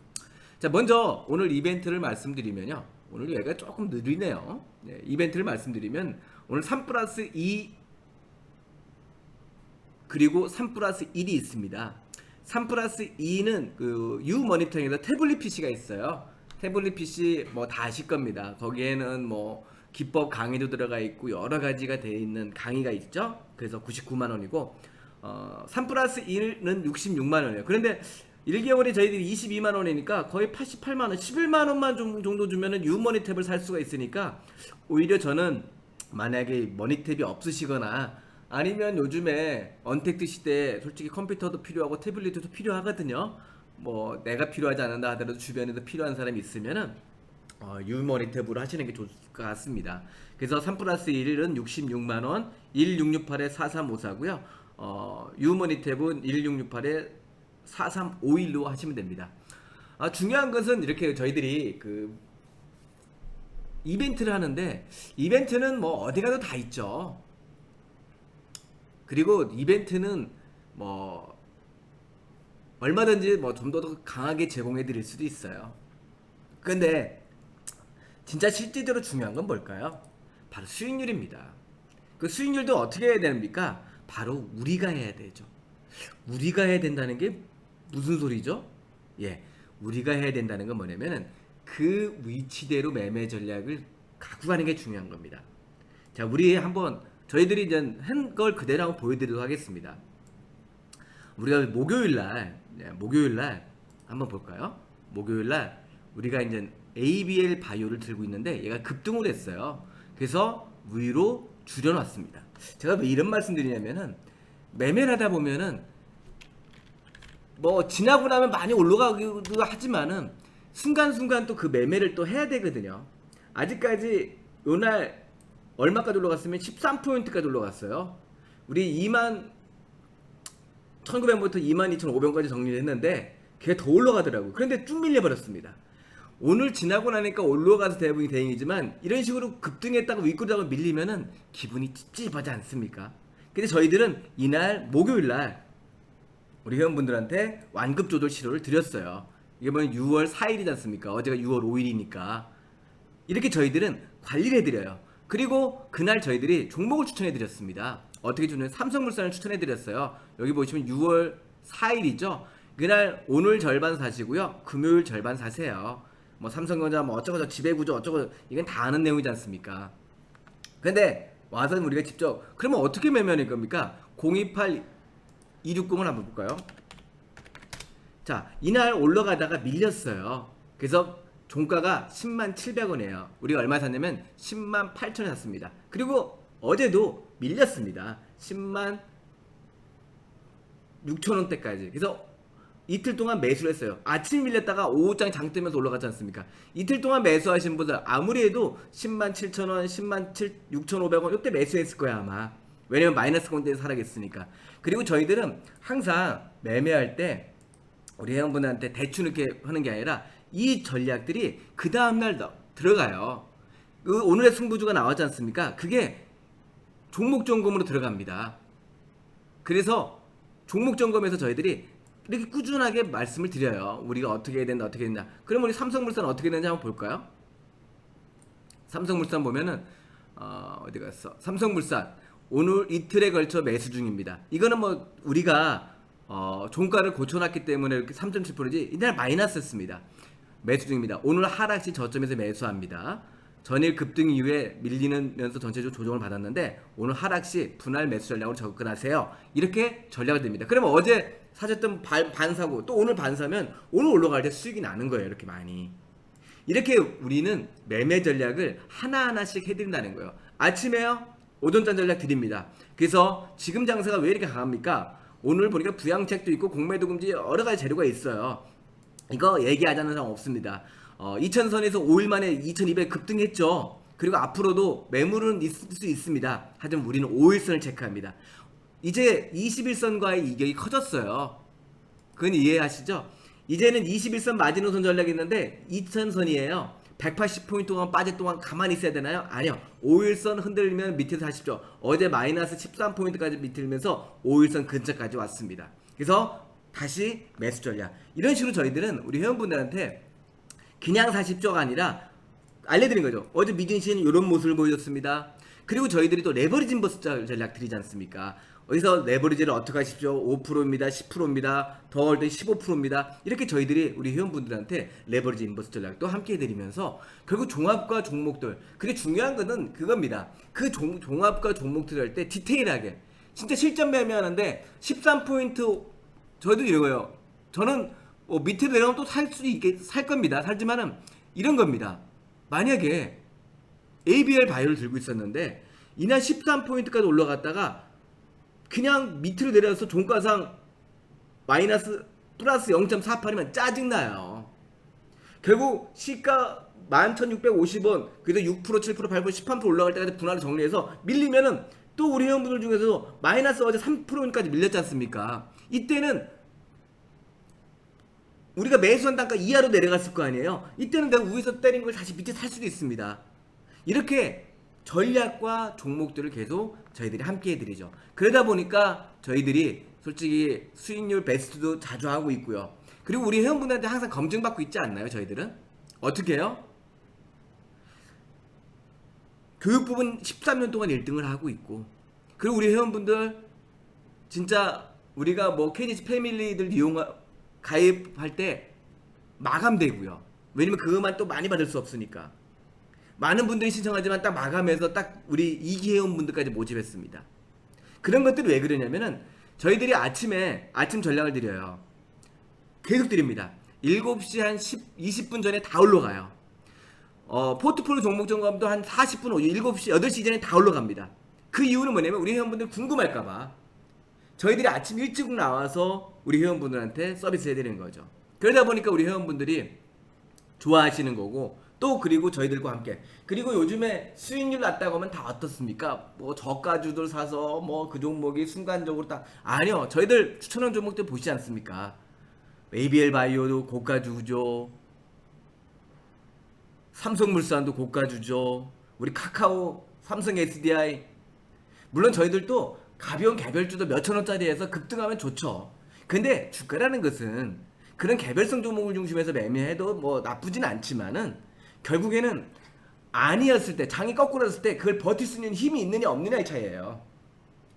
자, 먼저 오늘 이벤트를 말씀드리면요. 오늘 얘가 조금 느리네요. 이벤트를 말씀드리면 오늘 3+2 그리고 3+1이 있습니다. 3+2는 그 유머니터에서 태블릿 PC가 있어요. 태블릿 PC 뭐 다 아실 겁니다. 거기에는 뭐 기법 강의도 들어가 있고 여러 가지가 되어 있는 강의가 있죠. 그래서 99만 원이고 3+1은 66만 원이에요. 그런데 1개월에 저희들이 22만 원이니까 거의 88만 원, 11만 원만 정도 주면은 유머니탭을 살 수가 있으니까 오히려 저는 만약에 머니탭이 없으시거나 아니면 요즘에 언택트 시대에 솔직히 컴퓨터도 필요하고 태블릿도 필요하거든요. 뭐 내가 필요하지 않는다 하더라도 주변에도 필요한 사람이 있으면은 유머니탭으로 하시는 게 좋을 것 같습니다. 그래서 3+1은 66만 원, 1668에 4354고요. 유머니탭은 1668에 4351로 하시면 됩니다. 중요한 것은 이렇게 저희들이 그 이벤트를 하는데 이벤트는 뭐 어디 가도 다 있죠. 그리고 이벤트는 뭐 얼마든지 뭐 좀 더 강하게 제공해 드릴 수도 있어요. 근데 진짜 실질적으로 중요한 건 뭘까요? 바로 수익률입니다. 그 수익률도 어떻게 해야 됩니까? 바로 우리가 해야 되죠. 우리가 해야 된다는 게 무슨 소리죠? 예, 우리가 해야 된다는 건 뭐냐면은 그 위치대로 매매 전략을 갖고 가는 게 중요한 겁니다. 자, 우리 한번 저희들이 이제 한 걸 그대로 한번 보여드리도록 하겠습니다. 우리가 목요일 날 한번 볼까요? 목요일 날 우리가 이제 ABL 바이오를 들고 있는데 얘가 급등을 했어요. 그래서 위로 줄여놨습니다. 제가 왜 이런 말씀드리냐면은 매매를 하다 보면은 뭐 지나고 나면 많이 올라가기도 하지만은 순간순간 또 그 매매를 또 해야 되거든요. 아직까지 요날 얼마까지 올라갔으면 13포인트까지 올라갔어요. 우리 2만 1900부터 22,500까지 정리를 했는데 그게 더 올라가더라고요. 그런데 쭉 밀려버렸습니다. 오늘 지나고 나니까 올라가서 대부분이 대행이지만 이런 식으로 급등했다가 윗구르다가 밀리면은 기분이 찝찝하지 않습니까? 근데 저희들은 이날 목요일날 우리 회원분들한테 완급 조절 치료를 드렸어요. 이게 뭐냐면 6월 4일이지 않습니까? 어제가 6월 5일이니까 이렇게 저희들은 관리를 해드려요. 그리고 그날 저희들이 종목을 추천해드렸습니다. 어떻게 주는 삼성물산을 추천해드렸어요. 여기 보시면 6월 4일이죠. 그날 오늘 절반 사시고요. 금요일 절반 사세요. 뭐 삼성전자 뭐 어쩌고저쩌고 지배구조 어쩌고 이건 다 아는 내용이지 않습니까? 근데 와서 우리가 직접 그러면 어떻게 매매할 겁니까? 028 260을 한번 볼까요? 자, 이날 올라가다가 밀렸어요. 그래서 종가가 10만 700원이에요. 우리가 얼마 샀냐면 10만 8천원 샀습니다. 그리고 어제도 밀렸습니다. 10만 6천원대까지. 그래서 이틀 동안 매수를 했어요. 아침 밀렸다가 오후장 장 뜨면서 올라갔지 않습니까? 이틀 동안 매수하신 분들 아무리 해도 10만 7천원, 10만 6,500원 이때 매수했을 거야 아마. 왜냐면 마이너스 공대에서 살아겠으니까. 그리고 저희들은 항상 매매할 때 우리 회원분한테 대충 이렇게 하는 게 아니라 이 전략들이 그 다음날 들어가요. 그 오늘의 승부주가 나왔지 않습니까? 그게 종목 점검으로 들어갑니다. 그래서 종목 점검에서 저희들이 이렇게 꾸준하게 말씀을 드려요. 우리가 어떻게 해야 된다, 어떻게 해야 된다. 그럼 우리 삼성물산 어떻게 되는지 한번 볼까요? 삼성물산 보면은 어디 갔어? 삼성물산 오늘 이틀에 걸쳐 매수 중입니다. 이거는 뭐 우리가 종가를 고쳐놨기 때문에 이렇게 3.7%지 이날 마이너스였습니다. 매수 중입니다. 오늘 하락시 저점에서 매수합니다. 전일 급등 이후에 밀리면서 전체적으로 조정을 받았는데 오늘 하락시 분할 매수 전략으로 접근하세요. 이렇게 전략을 듭니다. 그러면 어제 사셨던 반사고 또 오늘 반사면 오늘 올라갈 때 수익이 나는 거예요. 이렇게 많이. 이렇게 우리는 매매 전략을 하나하나씩 해드린다는 거예요. 아침에요. 오전장 전략 드립니다. 그래서 지금 장세가 왜 이렇게 강합니까? 오늘 보니까 부양책도 있고 공매도 금지 여러 가지 재료가 있어요. 이거 얘기하자는 사람 없습니다. 2000선에서 5일 만에 2200 급등했죠. 그리고 앞으로도 매물은 있을 수 있습니다. 하지만 우리는 5일선을 체크합니다. 이제 21선과의 이격이 커졌어요. 그건 이해하시죠? 이제는 21선 마지노선 전략이 있는데 2000선이에요. 180포인트 동안 빠질 동안 가만히 있어야 되나요? 아니요. 5일선 흔들면 밑에서 하십시오. 어제 마이너스 13포인트까지 밑들면서 5일선 근처까지 왔습니다. 그래서 다시 매수 전략. 이런 식으로 저희들은 우리 회원분들한테 그냥 사십시오가 아니라 알려드린 거죠. 어제 미증시는 이런 모습을 보여줬습니다. 그리고 저희들이 또 레버리지 인버스 전략 드리지 않습니까? 어디서 레버리지를 어떻게 하십시오? 5%입니다. 10%입니다. 더 올 때 15%입니다. 이렇게 저희들이 우리 회원분들한테 레버리지 인버스 전략도 함께 해드리면서 결국 종합과 종목들 그게 중요한 거는 그겁니다. 그 종합과 종목들 할 때 디테일하게 진짜 실전 매매하는데 13포인트 저희도 이러고요. 저는 밑에 내려가면 또 살 겁니다. 살지만은 이런 겁니다. 만약에 ABL 바이오를 들고 있었는데 이날 13포인트까지 올라갔다가 그냥 밑으로 내려서 종가상 마이너스 플러스 0.48이면 짜증나요. 결국 시가 11,650원 그래도 6% 7% 8% 13% 올라갈 때까지 분할을 정리해서 밀리면은 또 우리 회원분들 중에서도 마이너스 어제 3%까지 밀렸지 않습니까? 이때는 우리가 매수한 단가 이하로 내려갔을 거 아니에요. 이때는 내가 위에서 때린 걸 다시 밑에 살 수도 있습니다. 이렇게 전략과 종목들을 계속 저희들이 함께 해드리죠. 그러다 보니까 저희들이 솔직히 수익률 베스트도 자주 하고 있고요. 그리고 우리 회원분들한테 항상 검증받고 있지 않나요? 저희들은 어떻게 해요? 교육 부분 13년 동안 1등을 하고 있고, 그리고 우리 회원분들 진짜 우리가 뭐 KDC 패밀리들 가입할 때 마감되고요. 왜냐면 그것만 또 많이 받을 수 없으니까. 많은 분들이 신청하지만 딱 마감해서 딱 우리 2기 회원분들까지 모집했습니다. 그런 것들이 왜 그러냐면은 저희들이 아침에 아침 전략을 드려요. 계속 드립니다. 7시 한 20분 전에 다 올라가요. 포트폴리오 종목 점검도 한 40분, 7시, 8시 전에 다 올라갑니다. 그 이유는 뭐냐면 우리 회원분들 궁금할까봐 저희들이 아침 일찍 나와서 우리 회원분들한테 서비스 해드리는 거죠. 그러다 보니까 우리 회원분들이 좋아하시는 거고, 또 그리고 저희들과 함께, 그리고 요즘에 수익률 낮다고 하면 다 어떻습니까? 뭐 저가주들 사서 뭐 그 종목이 순간적으로 딱, 아니요, 저희들 추천한 종목들 보시지 않습니까? ABL 바이오도 고가주죠, 삼성물산도 고가주죠, 우리 카카오, 삼성 SDI, 물론 저희들도 가벼운 개별주도 몇천 원짜리에서 급등하면 좋죠. 근데 주가라는 것은 그런 개별성 종목을 중심해서 매매해도 뭐 나쁘진 않지만은 결국에는 아니었을 때, 장이 거꾸로졌을 때 그걸 버틸 수 있는 힘이 있느냐 없느냐의 차이예요.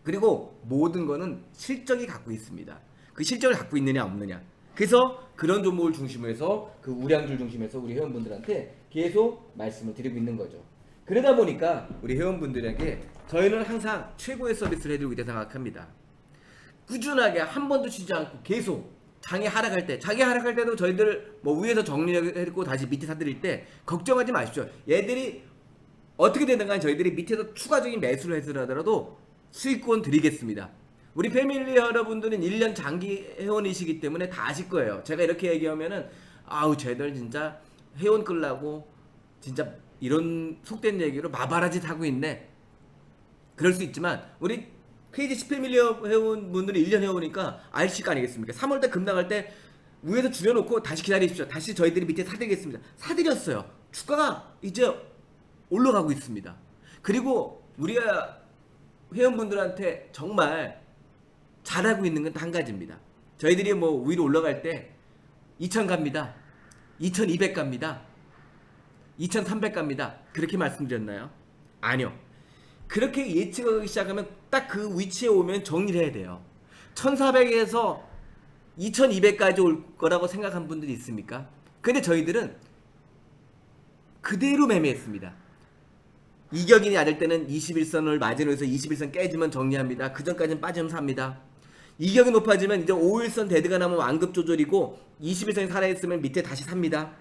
그리고 모든 거는 실적이 갖고 있습니다. 그 실적을 갖고 있느냐 없느냐. 그래서 그런 종목을 중심으로 해서 그 우량주를 중심해서 우리 회원분들한테 계속 말씀을 드리고 있는 거죠. 그러다 보니까 우리 회원분들에게 저희는 항상 최고의 서비스를 해드리고 있다고 생각합니다. 꾸준하게 한 번도 쉬지 않고 계속 장이 하락할 때, 장이 하락할 때도 저희들 뭐 위에서 정리해드리고 다시 밑에 사드릴 때 걱정하지 마십시오. 얘들이 어떻게 되든 간에 저희들이 밑에서 추가적인 매수를 해서라도 수익권 드리겠습니다. 우리 패밀리 여러분들은 1년 장기 회원이시기 때문에 다 아실 거예요. 제가 이렇게 얘기하면은 아우 쟤들 진짜 회원 끌라고 진짜 이런 속된 얘기로 마바라짓 하고 있네, 그럴 수 있지만 우리 KDC 패밀리 회원분들이 1년 해오니까 아실 거 아니겠습니까? 3월달 급락할 때 위에서 줄여놓고 다시 기다리십시오. 다시 저희들이 밑에 사드리겠습니다. 사드렸어요. 주가가 이제 올라가고 있습니다. 그리고 우리가 회원분들한테 정말 잘하고 있는 건 한 가지입니다. 저희들이 뭐 위로 올라갈 때 2000 갑니다, 2200 갑니다, 2300 갑니다, 그렇게 말씀드렸나요? 아니요. 그렇게 예측하기 시작하면 딱 그 위치에 오면 정리를 해야 돼요. 1400에서 2200까지 올 거라고 생각한 분들이 있습니까? 근데 저희들은 그대로 매매했습니다. 이격이 낮을 때는 21선을 마진으로 해서 21선 깨지면 정리합니다. 그 전까지는 빠지면 삽니다. 이격이 높아지면 이제 5일선 데드가 나면 완급 조절이고 21선이 살아있으면 밑에 다시 삽니다.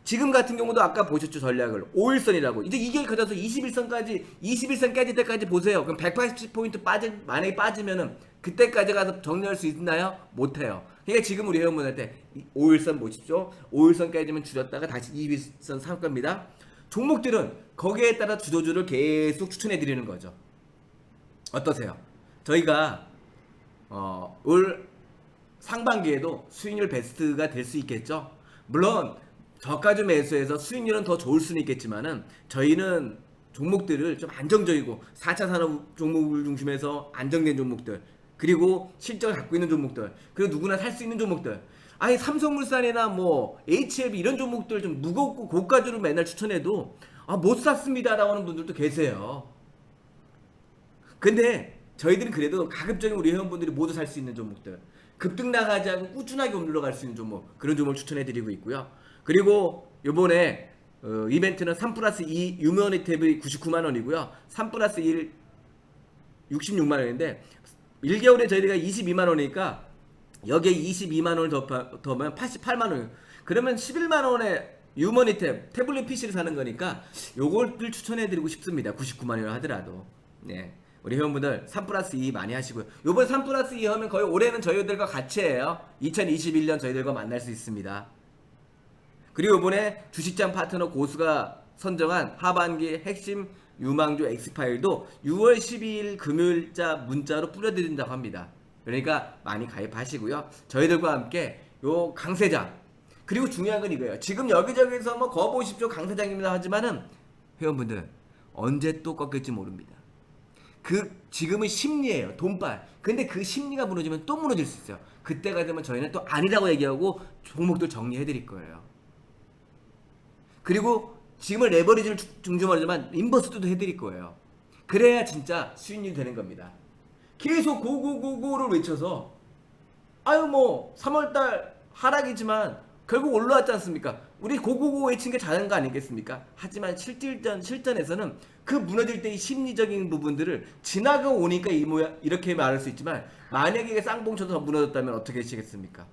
지금 같은 경우도 아까 보셨죠, 전략을 5일선이라고. 이제 이격이 커져서 21선 깨질 때까지 보세요. 그럼 180포인트 만약에 빠지면은 그때까지 가서 정리할 수 있나요? 못해요. 그러니까 지금 우리 회원분한테 5일선 보십시오. 5일선 깨지면 줄였다가 다시 21선 살 겁니다. 종목들은 거기에 따라 주도주를 계속 추천해 드리는 거죠. 어떠세요? 저희가 올 상반기에도 수익률 베스트가 될 수 있겠죠. 물론 저가주 매수해서 수익률은 더 좋을 수는 있겠지만은 저희는 종목들을 좀 안정적이고 4차 산업 종목을 중심해서 안정된 종목들, 그리고 실적을 갖고 있는 종목들, 그리고 누구나 살 수 있는 종목들, 아니 삼성물산이나 뭐 HLB 이런 종목들 좀 무겁고 고가주를 맨날 추천해도 못 샀습니다라고 하는 분들도 계세요. 근데 저희들은 그래도 가급적이면 우리 회원분들이 모두 살 수 있는 종목들, 급등 나가지 않고 꾸준하게 올라갈 수 있는 종목, 그런 종목을 추천해드리고 있고요. 그리고 요번에 이벤트는 3+2 유머니 탭이 99만원이고요 3+1 66만원인데 1개월에 저희가 22만원이니까 여기에 22만원을 더하면 88만원, 그러면 11만원에 유머니 탭 태블릿 PC를 사는 거니까 요걸 추천해드리고 싶습니다. 99만원이라 하더라도. 네, 우리 회원분들 3+2 많이 하시고요. 요번 3+2 하면 거의 올해는 저희들과 같이 해요. 2021년 저희들과 만날 수 있습니다. 그리고 이번에 주식장 파트너 고수가 선정한 하반기 핵심 유망주 엑스파일도 6월 12일 금요일자 문자로 뿌려드린다고 합니다. 그러니까 많이 가입하시고요. 저희들과 함께 요 강세장, 그리고 중요한 건 이거예요. 지금 여기저기서 뭐 거 보십시오 강세장입니다 하지만은 회원분들 언제 또 꺾일지 모릅니다. 지금은 심리예요. 돈빨. 근데 그 심리가 무너지면 또 무너질 수 있어요. 그때가 되면 저희는 또 아니라고 얘기하고 종목들 정리해 드릴 거예요. 그리고 지금은 레버리지를 중점하지만 인버스도 해드릴 거예요. 그래야 진짜 수익률이 되는 겁니다. 계속 고고고고를 외쳐서 아유 뭐 3월달 하락이지만 결국 올라왔지 않습니까? 우리 고고고 외친 게 잘한 거 아니겠습니까? 하지만 실전에서는 그 무너질 때의 심리적인 부분들을 지나가 오니까 이렇게 말할 수 있지만 만약에 이게 쌍봉 쳐서 무너졌다면 어떻게 하시겠습니까?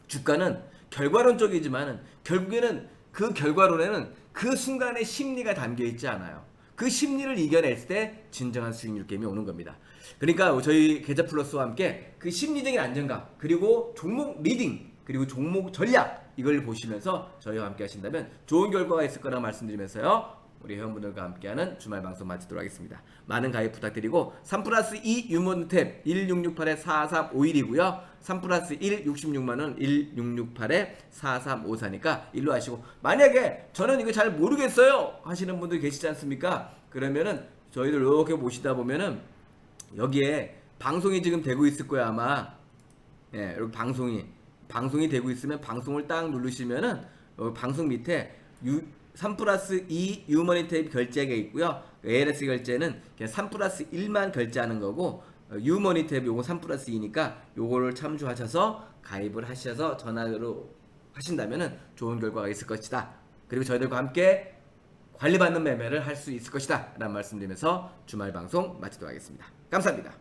주가는 결과론적이지만 결국에는 그 결과론에는 그 순간의 심리가 담겨 있지 않아요. 그 심리를 이겨낼 때 진정한 수익률 게임이 오는 겁니다. 그러니까 저희 계좌 플러스와 함께 그 심리적인 안정감 그리고 종목 리딩 그리고 종목 전략 이걸 보시면서 저희와 함께 하신다면 좋은 결과가 있을 거라고 말씀드리면서요. 우리 회원분들과 함께하는 주말 방송 마치도록 하겠습니다. 많은 가입 부탁드리고 3+2 유머니탭 1668-4351이고요. 3+1 66만원 1668-4354니까 일로 하시고 만약에 저는 이거 잘 모르겠어요 하시는 분들 계시지 않습니까? 그러면은 저희들 이렇게 보시다 보면은 여기에 방송이 지금 되고 있을 거야 아마. 예, 이렇게 방송이 되고 있으면 방송을 딱 누르시면은 여기 방송 밑에 3+2 유머니탭 결제가 있고요. ALS 결제는 그냥 3+1만 결제하는 거고 유머니탭 요거 3+2니까 요거를 참조하셔서 가입을 하셔서 전화로 하신다면은 좋은 결과가 있을 것이다. 그리고 저희들과 함께 관리받는 매매를 할 수 있을 것이다 라는 말씀드리면서 주말 방송 마치도록 하겠습니다. 감사합니다.